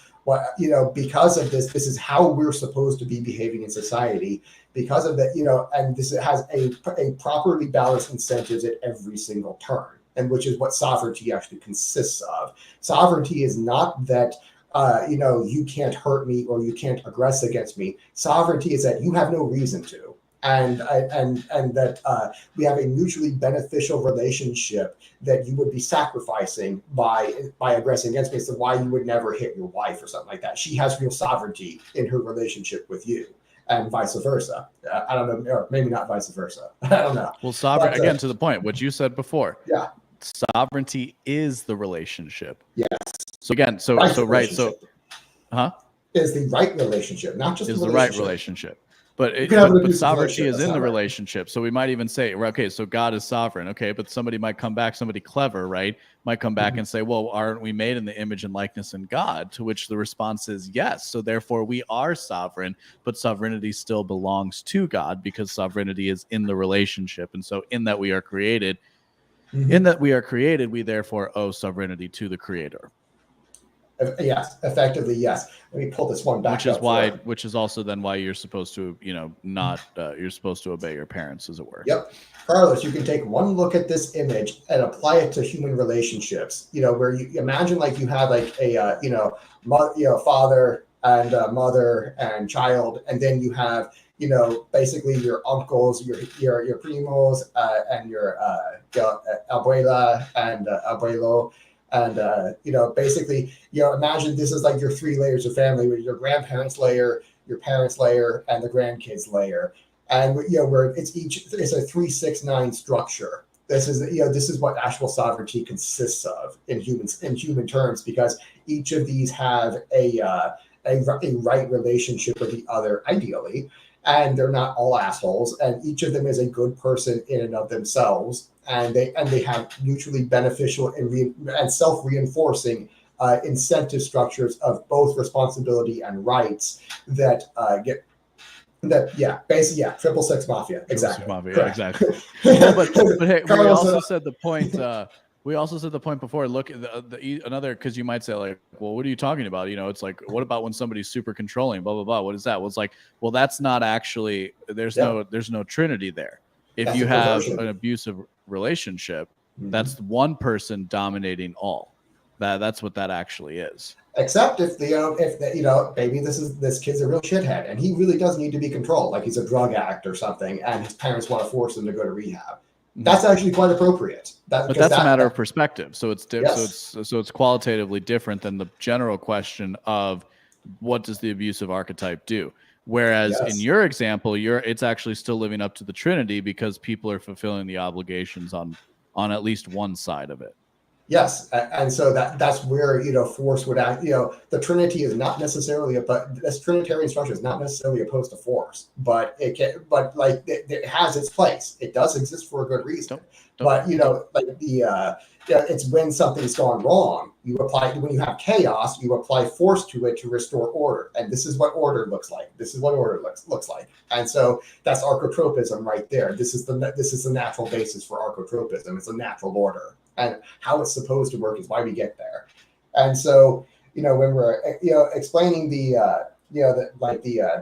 because of this is how we're supposed to be behaving in society because of that, and this has a properly balanced incentives at every single turn, and which is what sovereignty actually consists of. Sovereignty is not that you can't hurt me or you can't aggress against me. Sovereignty is that you have no reason to. And that we have a mutually beneficial relationship that you would be sacrificing by aggressing against me. So why you would never hit your wife or something like that. She has real sovereignty in her relationship with you, and vice versa. I don't know, or maybe not vice versa. I don't know. Well, sovereign again to the point, what you said before. Yeah. Sovereignty is the relationship. Yes. So again, so is the right relationship, not just is the right relationship. But sovereignty is in the relationship. So we might even say, okay, so God is sovereign. Okay, but somebody might come back, somebody clever, right? Might come back and say, well, aren't we made in the image and likeness in God? To which the response is yes. So therefore we are sovereign, but sovereignty still belongs to God because sovereignty is in the relationship. And so in that we are created, we therefore owe sovereignty to the creator. Yes, effectively, yes. Let me pull this one back. Which is also then why you're supposed to, you're supposed to obey your parents, as it were. Yep. Carlos, you can take one look at this image and apply it to human relationships. Where you imagine like you have like a father and mother and child, and then you have basically your uncles, your primos, and your abuela and abuelo. And basically, imagine this is like your 3 layers of family with your grandparents layer, your parents layer, and the grandkids layer. And where it's a 3-6-9 structure. This is what actual sovereignty consists of in human terms, because each of these have a right relationship with the other, ideally, and they're not all assholes, and each of them is a good person in and of themselves. And they have mutually beneficial and self-reinforcing incentive structures of both responsibility and rights that triple six mafia, exactly. Exactly. but hey, we also said the point. We also said the point before. Look at another, because you might say like, well, what are you talking about? It's like, what about when somebody's super controlling? Blah blah blah. What is that? Well, it's like, well, that's not actually. There's no trinity there. If you have an abusive relationship, that's one person dominating all. That's what that actually is. Except if maybe this kid's a real shithead and he really does need to be controlled, like he's a drug addict or something, and his parents want to force him to go to rehab. That's actually quite appropriate. But that's a matter of perspective. So it's so it's qualitatively different than the general question of what does the abusive archetype do. Whereas in your example, it's actually still living up to the Trinity because people are fulfilling the obligations on at least one side of it. Yes, and so that's where force would act. The Trinity is not necessarily, but this Trinitarian structure is not necessarily opposed to force, but it has its place. It does exist for a good reason. It's when something's gone wrong, when you have chaos, you apply force to it to restore order, and this is what order looks like. This is what order looks like, and so that's archotropism right there. This is the natural basis for archotropism. It's a natural order. And how it's supposed to work is why we get there. And so, when we're explaining the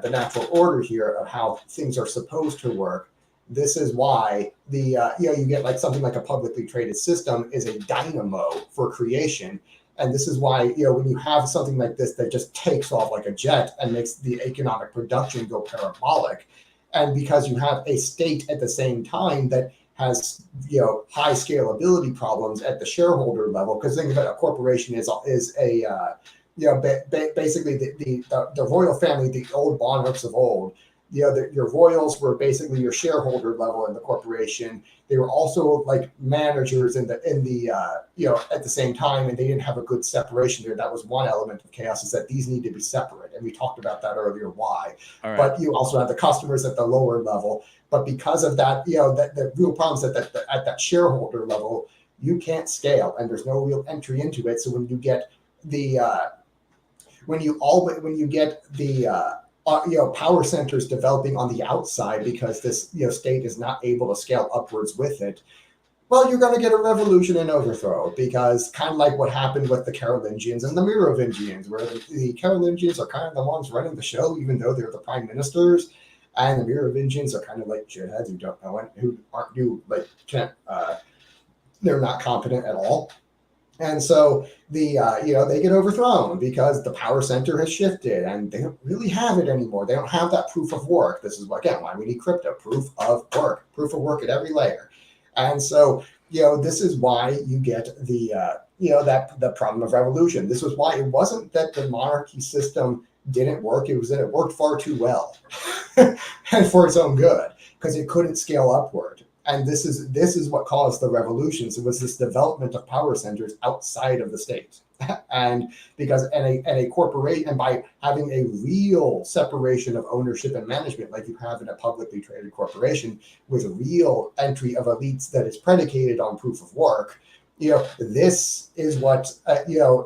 natural order here of how things are supposed to work, this is why you get like something like a publicly traded system is a dynamo for creation. And this is why, when you have something like this that just takes off like a jet and makes the economic production go parabolic, and because you have a state at the same time that has high scalability problems at the shareholder level, because think about a corporation is a basically the royal family, the old monarchs of old, your royals were basically your shareholder level in the corporation. They were also like managers in the at the same time, and they didn't have a good separation there. That was one element of chaos, is that these need to be separate, and we talked about that earlier. Why? Right. But you also have the customers at the lower level. But because of that, the real problems at that shareholder level, you can't scale, and there's no real entry into it. So when you get the when you get the power centers developing on the outside, because this state is not able to scale upwards with it, well, you're going to get a revolution and overthrow, because kind of like what happened with the Carolingians and the Merovingians, where the Carolingians are kind of the ones running the show, even though they're the prime ministers, and the Merovingians are kind of like shitheads who don't know it, who aren't they're not competent at all. And so they get overthrown because the power center has shifted, and they don't really have it anymore. They don't have that proof of work. This is again why we need crypto, proof of work at every layer. And so this is why you get the problem of revolution. This was why it wasn't that the monarchy system didn't work. It was that it worked far too well and for its own good, because it couldn't scale upward. And this is what caused the revolutions. It was this development of power centers outside of the state, and because a corporation, and by having a real separation of ownership and management, like you have in a publicly traded corporation, with a real entry of elites that is predicated on proof of work, this is what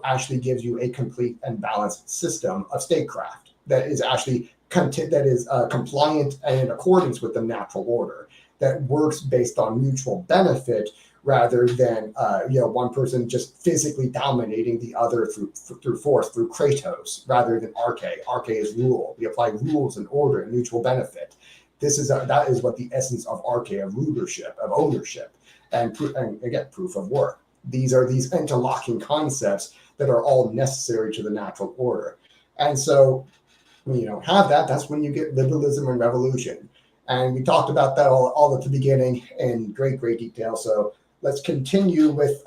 actually gives you a complete and balanced system of statecraft that is actually compliant and in accordance with the natural order, that works based on mutual benefit, rather than one person just physically dominating the other through force, through Kratos, rather than Arche. Arche is rule. We apply rules and order and mutual benefit. That is what the essence of Arche, of rulership, of ownership, and again, proof of work. These are these interlocking concepts that are all necessary to the natural order. And so when you don't have that, that's when you get liberalism and revolution. And we talked about that all at the beginning in great detail. So let's continue with,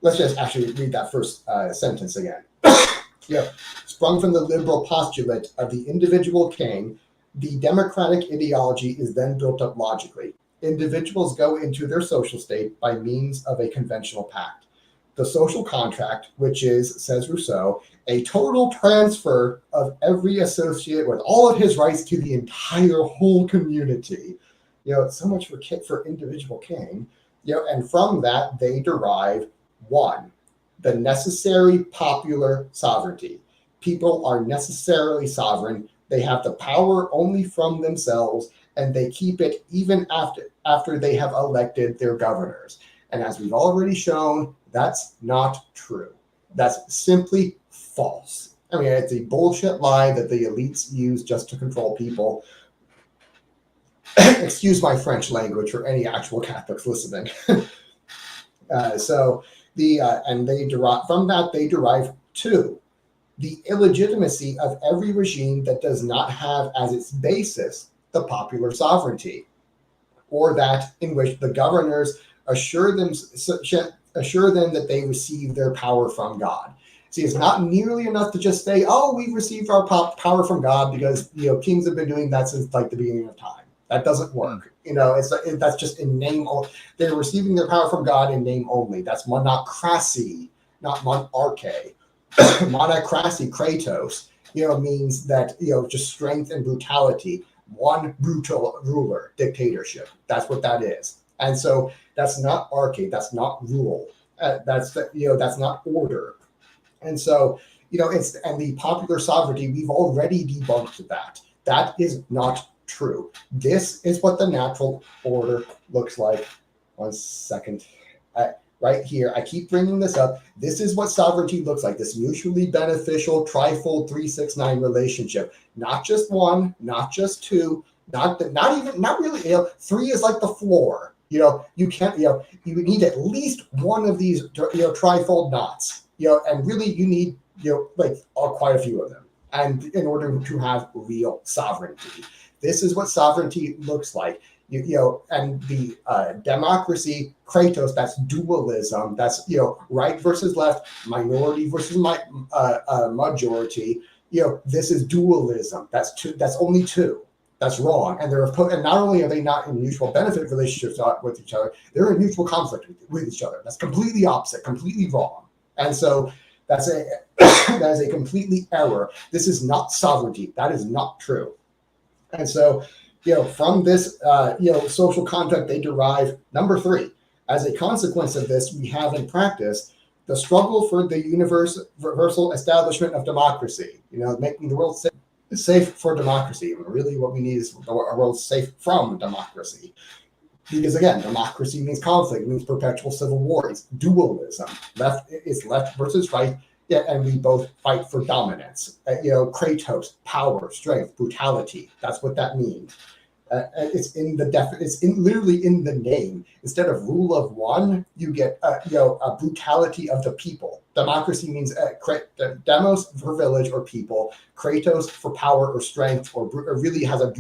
let's just actually read that first sentence again. Sprung from the liberal postulate of the individual king, the democratic ideology is then built up logically. Individuals go into their social state by means of a conventional pact. The social contract, which is, says Rousseau, a total transfer of every associate with all of his rights to the entire whole community. So much for individual king. And from that they derive one, the necessary popular sovereignty. People are necessarily sovereign. They have the power only from themselves, and they keep it even after they have elected their governors. And as we've already shown, that's not true. That's simply false. I mean, it's a bullshit lie that the elites use just to control people. Excuse my French language for any actual Catholics listening. And they derive two, the illegitimacy of every regime that does not have as its basis the popular sovereignty, or that in which the governors assure them that they receive their power from God. See, it's not nearly enough to just say, "Oh, we've received our power from God," because kings have been doing that since like the beginning of time. That doesn't work. That's just in name only. They're receiving their power from God in name only. That's monocracy, not monarche. Monocracy, Kratos, means that just strength and brutality. One brutal ruler, dictatorship. That's what that is. And so that's not arche. That's not rule. That's not order. And so and the popular sovereignty, we've already debunked that. That is not true. This is what the natural order looks like. 1 second. Right here, I keep bringing this up. This is what sovereignty looks like. This mutually beneficial trifold 3-6-9 relationship. Not just one, not just two, not really. 3 is like the floor. You can't. You need at least one of these. Trifold knots. And really you need quite a few of them. And in order to have real sovereignty. This is what sovereignty looks like. And the democracy, Kratos, that's dualism. That's right versus left, minority versus majority. This is dualism. That's two. That's only two. That's wrong. And and not only are they not in mutual benefit relationships with each other, they're in mutual conflict with each other. That's completely opposite, completely wrong. And so that's that is a completely error. This is not sovereignty. That is not true. And so, from this, social contract, they derive number 3. As a consequence of this, we have in practice the struggle for the universal establishment of democracy. Making the world safe for democracy. And really, what we need is a world safe from democracy. Because again, democracy means conflict, means perpetual civil war. It's dualism. It's left versus right. Yeah, and we both fight for dominance. Kratos, power, strength, brutality. That's what that means. It's literally in the name. Instead of rule of one, you get a brutality of the people. Democracy means demos for village or people. Kratos for power or strength, or really has a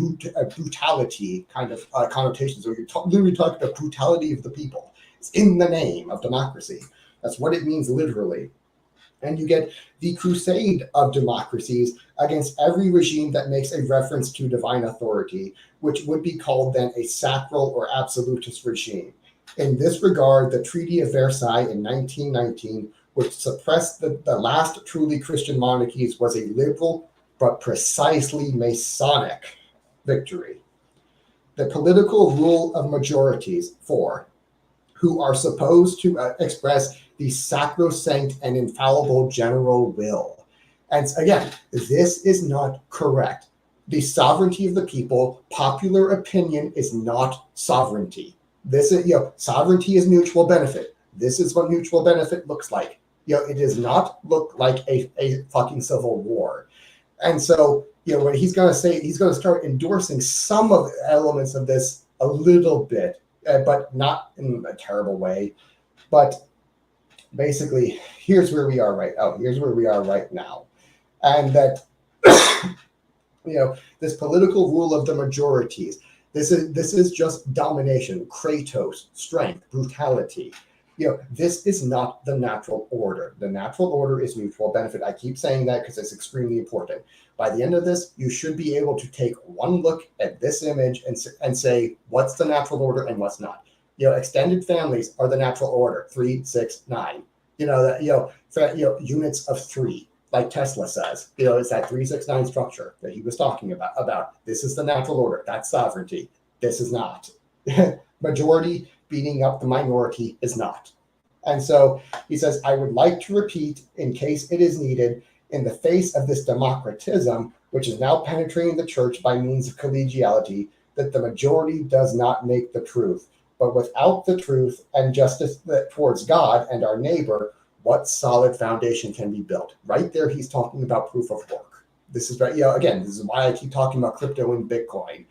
brutality kind of connotation. So you're literally talking about brutality of the people. It's in the name of democracy. That's what it means literally. And you get the crusade of democracies against every regime that makes a reference to divine authority, which would be called then a sacral or absolutist regime. In this regard, the Treaty of Versailles in 1919, which suppressed the last truly Christian monarchies, was a liberal but precisely Masonic victory. The political rule of majorities, 4, who are supposed to express the sacrosanct and infallible general will. And again, this is not correct. The sovereignty of the people, popular opinion is not sovereignty. This is, sovereignty is mutual benefit. This is what mutual benefit looks like. It does not look like a fucking civil war. And so, what he's going to say, he's going to start endorsing some of the elements of this a little bit, but not in a terrible way. But basically, here's where we are right now. And that, this political rule of the majorities, this is just domination, Kratos, strength, brutality. This is not the natural order. The natural order is mutual benefit. I keep saying that because it's extremely important. By the end of this, you should be able to take one look at this image and say, what's the natural order and what's not? Extended families are the natural order, 3, 6, 9. Units of 3, like Tesla says. It's that 3, 6, 9 structure that he was talking about. This is the natural order. That's sovereignty. This is not. Majority beating up the minority is not. And so he says, I would like to repeat, in case it is needed, in the face of this democratism, which is now penetrating the church by means of collegiality, that the majority does not make the truth. But without the truth and justice towards God and our neighbor, what solid foundation can be built? Right there, he's talking about proof of work. This is right. Again, this is why I keep talking about crypto and Bitcoin.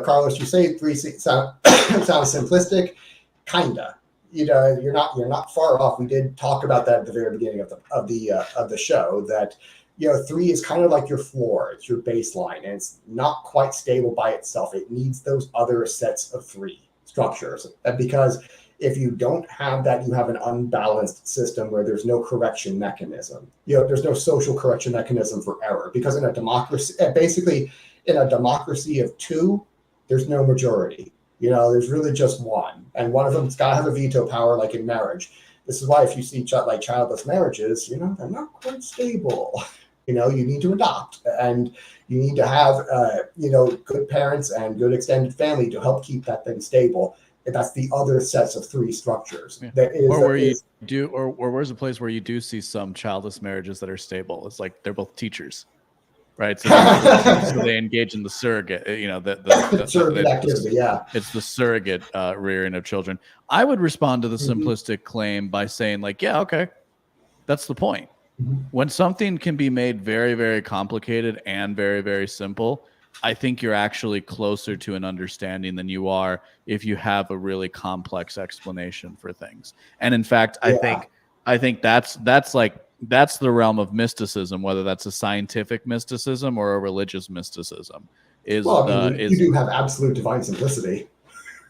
Carlos, you say 3 sounds simplistic, kinda. You're not far off. We did talk about that at the very beginning of the show. That 3 is kind of like your floor. It's your baseline, and it's not quite stable by itself. It needs those other sets of 3 structures. Because if you don't have that, you have an unbalanced system where there's no correction mechanism. There's no social correction mechanism for error. Because in a democracy, basically in a democracy of 2, there's no majority. There's really just one, and one of them's got to have a veto power, like in marriage. This is why if you see childless marriages, they're not quite stable. You need to adopt, and you need to have, good parents and good extended family to help keep that thing stable. And that's the other sets of 3 structures. Yeah. Or where's a place where you do see some childless marriages that are stable? It's like they're both teachers, right? So they engage in the surrogate, the surrogate activity. Yeah, it's the surrogate rearing of children. I would respond to the simplistic claim by saying, yeah, okay, that's the point. When something can be made very, very complicated and very, very simple, I think you're actually closer to an understanding than you are if you have a really complex explanation for things. And in fact, I think that's the realm of mysticism, whether that's a scientific mysticism or a religious mysticism. is Well, I mean, you do have absolute divine simplicity,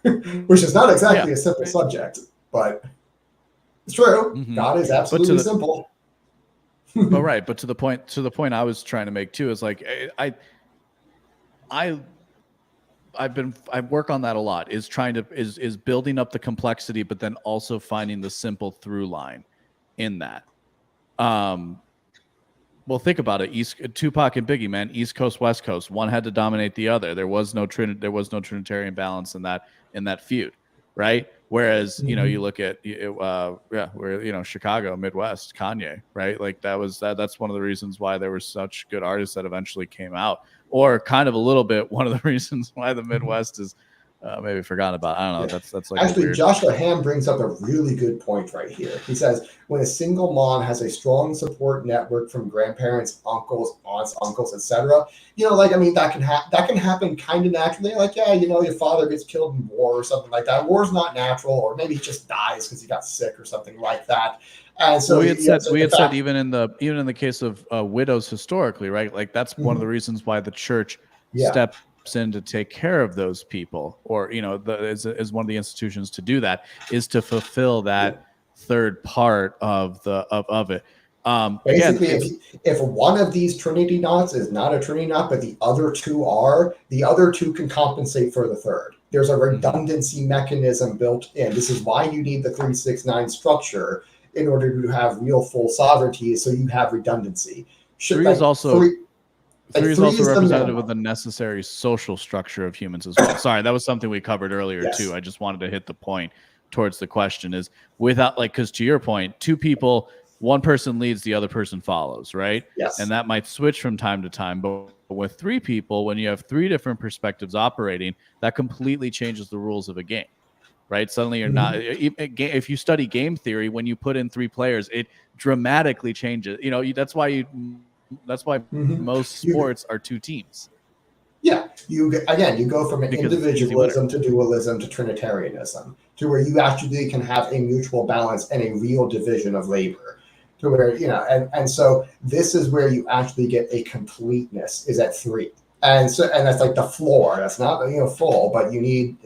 which is not exactly a simple subject, but it's true. Mm-hmm. God is absolutely simple. Oh, right. But to the point I was trying to make too is like I work on that a lot, is building up the complexity, but then also finding the simple through line in that. Well, think about it. Tupac and Biggie, man, East Coast, West Coast. One had to dominate the other. There was no Trinitarian balance in that feud, right? Whereas, you look at where Chicago, Midwest, Kanye, right? Like that's one of the reasons why there were such good artists that eventually came out, or kind of a little bit one of the reasons why the Midwest is maybe forgotten about. I don't know. Yeah. That's like actually Joshua Ham brings up a really good point right here. He says when a single mom has a strong support network from grandparents, uncles, aunts, uncles, etc. That can happen kind of naturally. Like, your father gets killed in war or something like that. War's not natural, or maybe he just dies because he got sick or something like that. And so we had said even in the case of widows historically, right? Like that's one of the reasons why the church stepped in to take care of those people, or as one of the institutions to do that, is to fulfill that third part of it. Basically, again, if one of these Trinity knots is not a Trinity knot, but the other two are, the other two can compensate for the third. There's a redundancy mechanism built in. This is why you need the 3-6-9 structure in order to have real full sovereignty, so you have redundancy. Three is also representative of the necessary social structure of humans as well. Sorry, that was something we covered earlier too. I just wanted to hit the point towards the question is, without, because to your point, two people, one person leads, the other person follows, right? Yes. And that might switch from time to time, but with three people, when you have three different perspectives operating, that completely changes the rules of a game. Right? Suddenly you're not, if you study game theory, when you put in three players, it dramatically changes. That's why most sports are two teams. Yeah. You go from individualism to dualism to Trinitarianism, to where you actually can have a mutual balance and a real division of labor, to where, and so this is where you actually get a completeness, is at three. And that's like the floor. That's not full, but you need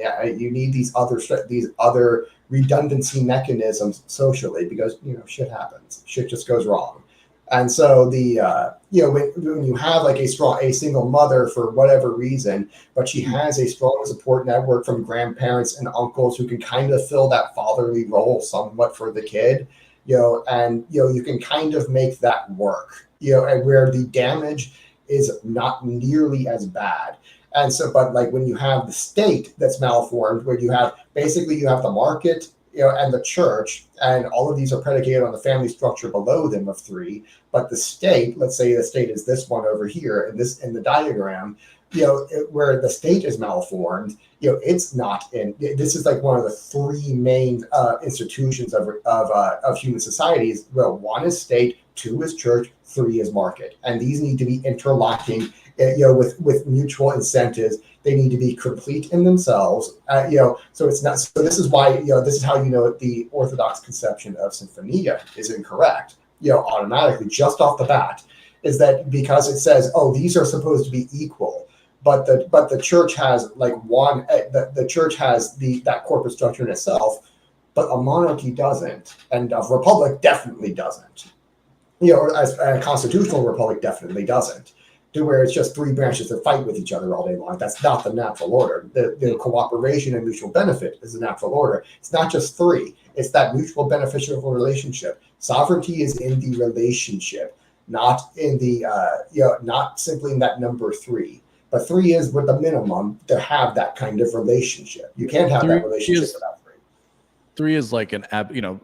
these other redundancy mechanisms socially, because shit happens. Shit just goes wrong. And so when you have like a single mother for whatever reason, but she has a strong support network from grandparents and uncles who can kind of fill that fatherly role somewhat for the kid, and you can kind of make that work, and where the damage is not nearly as bad. And so, but like when you have the state that's malformed, where you have the market, and the church, and all of these are predicated on the family structure below them of three, but the state, let's say the state is this one over here, in the diagram, where the state is malformed, it's not in. This is like one of the three main institutions of human societies. Well, one is state, two is church, three is market, and these need to be interlocking, with mutual incentives. They need to be complete in themselves, so it's not. So this is why, this is how the Orthodox conception of Sinfonia is incorrect, automatically just off the bat, is that because it says, oh, these are supposed to be equal. But the church has like one. The church has that corporate structure in itself, but a monarchy doesn't, and a republic definitely doesn't. As a constitutional republic definitely doesn't. To where it's just three branches that fight with each other all day long. That's not the natural order. The cooperation and mutual benefit is the natural order. It's not just three. It's that mutual beneficial relationship. Sovereignty is in the relationship, not in the not simply in that number three. But three is with the minimum to have that kind of relationship. You can't have that relationship without three. Three is like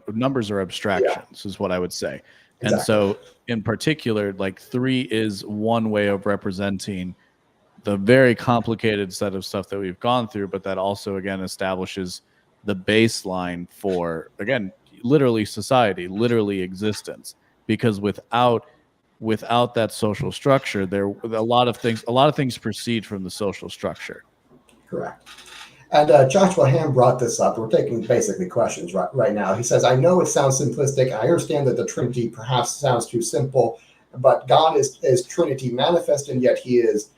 numbers are abstractions, is what I would say. Exactly. And so in particular, like three is one way of representing the very complicated set of stuff that we've gone through, but that also, again, establishes the baseline for, again, literally society, literally existence. Because without that social structure, a lot of things proceed from the social structure. Correct. And Joshua Ham brought this up. We're taking basically questions right now. He says, I know it sounds simplistic. I understand that the Trinity perhaps sounds too simple, but God is Trinity manifest, and yet he is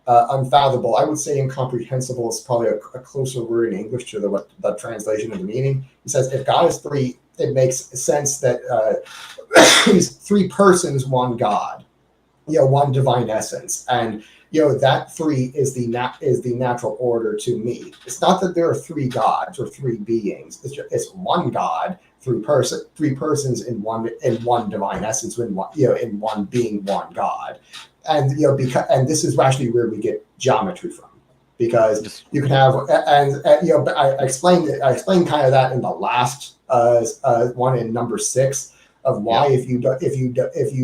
unfathomable. I would say incomprehensible is probably a closer word in English to the translation of the meaning. He says, if God is three, it makes sense that he's three persons, one God, one divine essence. And, that three is the natural order to me. It's not that there are three gods or three beings. It's one God, three persons in one divine essence, in one being, one God. And and this is actually where we get geometry from, because you can have I explained kind of that in the last one in number 6 of why if you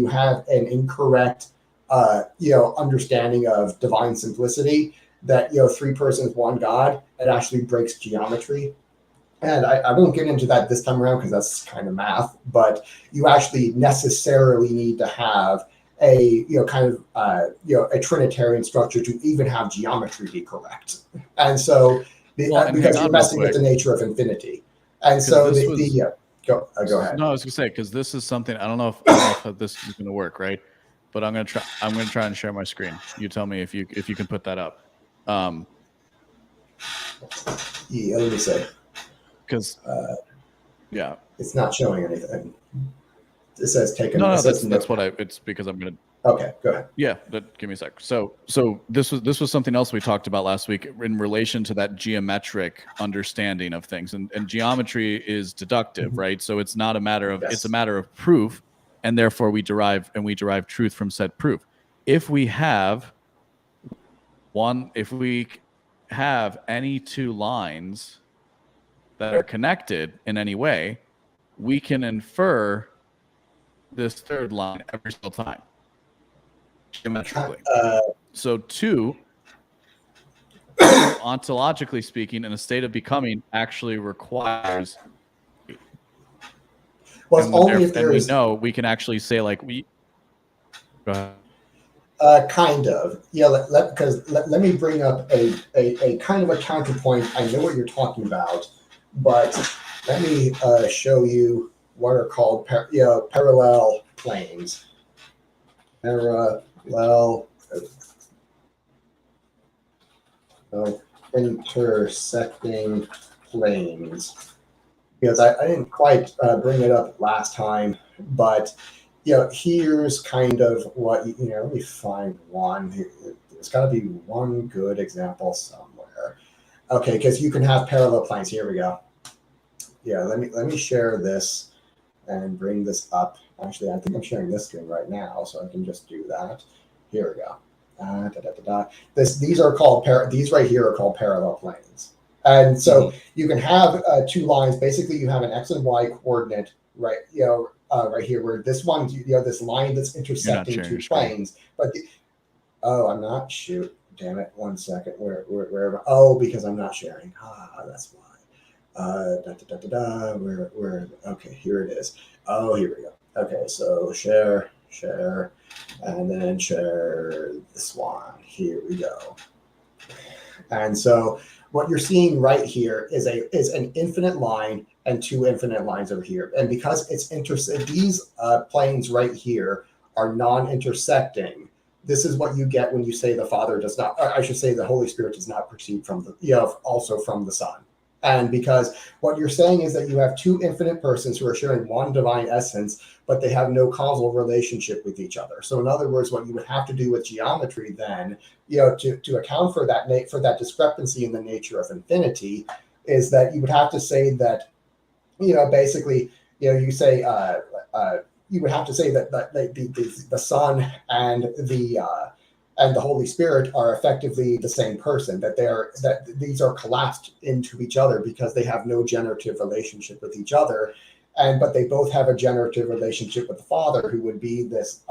have an incorrect understanding of divine simplicity, that three persons, one God, it actually breaks geometry. And I won't get into that this time around because that's kind of math, but you actually necessarily need to have a a Trinitarian structure to even have geometry be correct. And so because you're messing with the nature of infinity. And so go ahead. No, I was gonna say, because this is something I don't know if this is gonna work, right? But I'm gonna try and share my screen. You tell me if you can put that up. Yeah, let me say. Because it's not showing anything. It says taken. No, that's what it's because I'm gonna. Okay, go ahead. Yeah, give me a sec. So this was something else we talked about last week in relation to that geometric understanding of things, and geometry is deductive, right? So it's not a matter of it's a matter of proof, and therefore we derive truth from said proof. If we have any two lines that are connected in any way, we can infer this third line every single time geometrically. So two, ontologically speaking, in a state of becoming, actually requires. Well, only if there is. We know we can actually say like we. Go ahead. Kind of, because let me bring up a kind of a counterpoint. I know what you're talking about, but let me show you what are called parallel planes. Parallel intersecting planes. Because I didn't quite bring it up last time, but here's kind of what let me find one. There's got to be one good example somewhere. Okay, because you can have parallel planes. Here we go. Yeah, let me share this and bring this up. Actually, I think I'm sharing this screen right now, so I can just do that. Here we go. These right here are called parallel planes. And so you can have two lines. Basically, you have an x and y coordinate, right? Right here, where this one, this line that's intersecting two planes. But I'm not. Shoot, damn it! 1 second. Where? Oh, because I'm not sharing. That's why. Where? Okay, here it is. Oh, here we go. Okay, so share, and then share this one. Here we go. And so what you're seeing right here is an infinite line and two infinite lines over here. And because it's these planes right here are non-intersecting, this is what you get when you say the Father does not, or I should say the Holy Spirit does not proceed from also from the Son. And because what you're saying is that you have two infinite persons who are sharing one divine essence, but they have no causal relationship with each other. So in other words, what you would have to do with geometry then, to account for that discrepancy in the nature of infinity, is that you would have to say that, basically, you say you would have to say that the Son and the Holy Spirit are effectively the same person, that these are collapsed into each other because they have no generative relationship with each other. But they both have a generative relationship with the Father, who would be this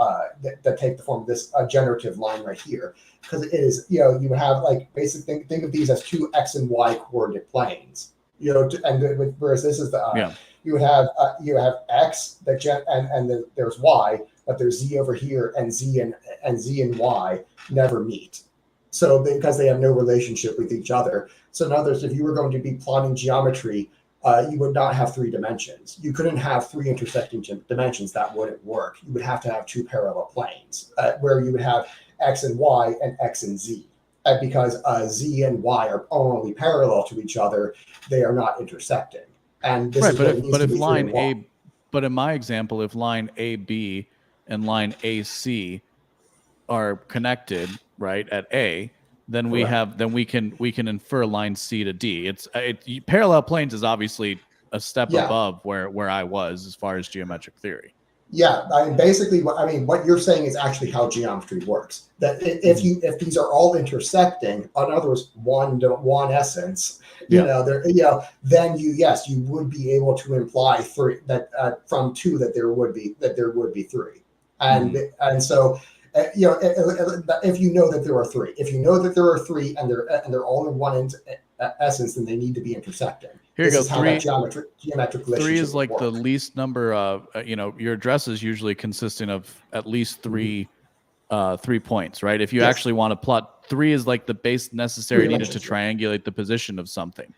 that take the form of this generative line right here. Because it is, you would have basically think of these as two x and y coordinate planes. Whereas this is you would have x and then there's y, but there's z over here, and z and y never meet. So because they have no relationship with each other. So in other words, if you were going to be plotting geometry, you would not have 3 dimensions. You couldn't have 3 intersecting dimensions. That wouldn't work. You would have to have 2 parallel planes, where you would have X and Y and X and Z. And because Z and Y are only parallel to each other, they are not intersecting. And this is what it needs to be line through A, but in my example, if line AB and line AC are connected, right, at A, then we have we can infer line C to D. Parallel planes is obviously a step above where I was as far as geometric theory. Yeah, I mean, basically, what you're saying is actually how geometry works. That if these are all intersecting, in other words, one to one essence, then you would be able to imply three that from two that there would be three, and so. If you know that there are three, and they're all in one essence, then they need to be intersecting. Here you go. How that geometric relationship three is like work. the least number of your address is usually consisting of at least three 3 points, right? If you actually want to plot, 3 is like the base necessary needed to triangulate the position of something,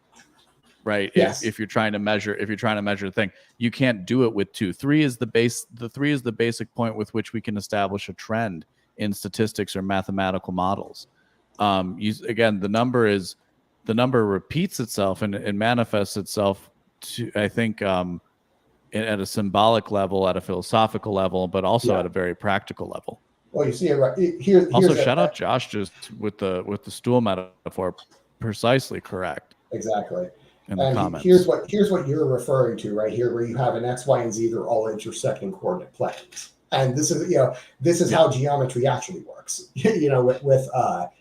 right? Yes. If you're trying to measure a thing, you can't do it with 2. 3 is the base. The 3 is the basic point with which we can establish a trend in statistics or mathematical models. Again, the number repeats itself and manifests itself to, I think, at a symbolic level, at a philosophical level, but also at a very practical level. Well, you see it right here. Also, shout out Josh just with the stool metaphor, precisely correct. Exactly. In the comments. Here's what you're referring to right here, where you have an X, Y, and Z. They're all intersecting coordinate planes, and this is how geometry actually works. with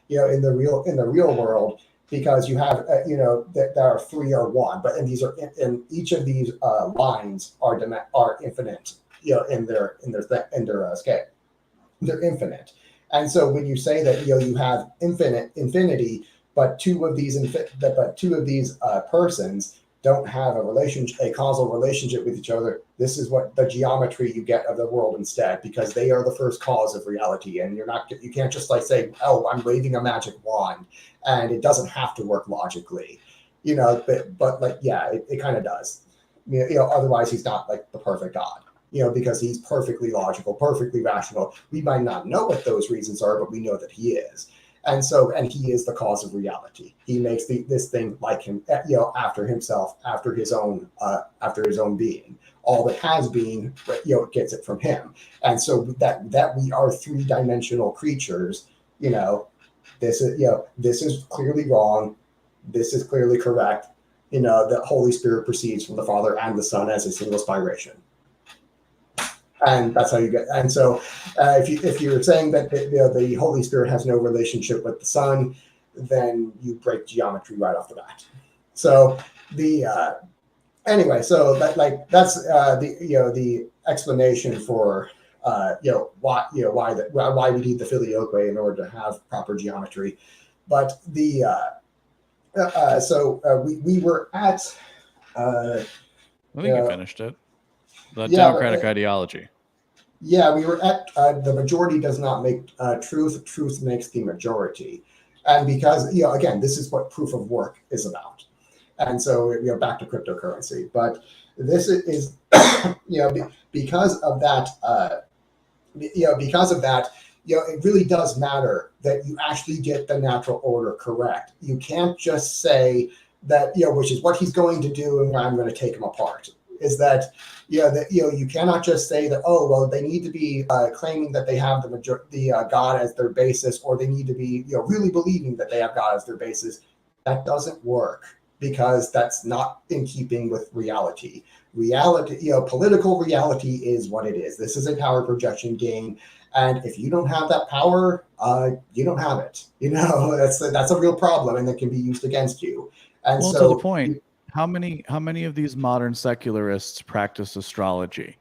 in the real world, because you have that there are 3 or 1, but and each of these lines are infinite. In their scale. They're infinite, and so when you say that you have infinity, but two of these persons don't have a causal relationship with each other, this is what the geometry you get of the world instead, because they are the first cause of reality, and you can't just like say, oh, I'm waving a magic wand, and it doesn't have to work logically, but it kind of does, otherwise he's not like the perfect God. Because he's perfectly logical, perfectly rational. We might not know what those reasons are, but we know that he is. And he is the cause of reality. He makes this thing like him, after himself, after his own being. All that has been, gets it from him. And so that we are 3-dimensional creatures, this is clearly wrong. This is clearly correct. The Holy Spirit proceeds from the Father and the Son as a single spiration. And that's how you get. And so, if you're saying that the Holy Spirit has no relationship with the Son, then you break geometry right off the bat. So that's the explanation for why we need the filioque in order to have proper geometry. But we were at. I think you finished it. The democratic ideology. Yeah, we were at the majority does not make truth. Truth makes the majority, and because again, this is what proof of work is about, and so back to cryptocurrency. But this is because of that. It really does matter that you actually get the natural order correct. You can't just say that which is what he's going to do, and I'm going to take him apart. Is that you cannot just say that they need to be claiming that they have the God as their basis, or they need to be really believing that they have God as their basis. That doesn't work, because that's not in keeping with reality. Political reality is what it is. This is a power projection game, and if you don't have that power, you don't have it. That's a real problem, and that can be used against you. And well, so to the point. How many of these modern secularists practice astrology,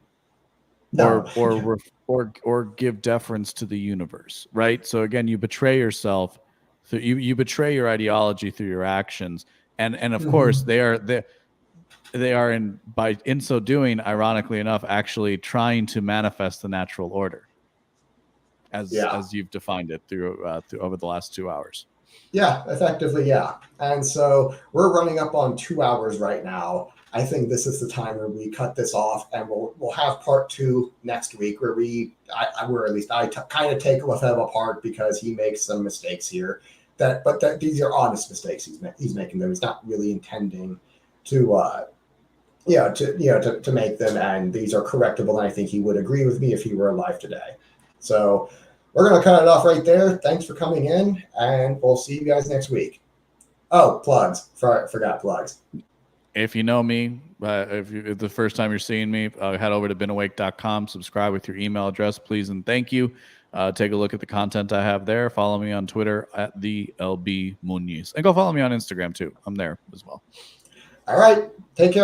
or give deference to the universe? Right. So again, you betray yourself. So you betray your ideology through your actions, and of course they are in so doing, ironically enough, actually trying to manifest the natural order, as you've defined it through over the last 2 hours. Yeah, effectively, yeah. And so we're running up on 2 hours right now. I think this is the time where we cut this off, and we'll have part 2 next week, where where at least I kind of take Lefebvre apart, because he makes some mistakes here. But these are honest mistakes he's making. Them. He's not really intending to make them, and these are correctable. And I think he would agree with me if he were alive today. So we're going to cut it off right there. Thanks for coming in, and we'll see you guys next week. Oh, plugs. Forgot plugs. If you know me, if the first time you're seeing me, head over to beenawake.com, subscribe with your email address, please and thank you. Take a look at the content I have there. Follow me on Twitter at the LB Muniz. And go follow me on Instagram too. I'm there as well. All right. Take care.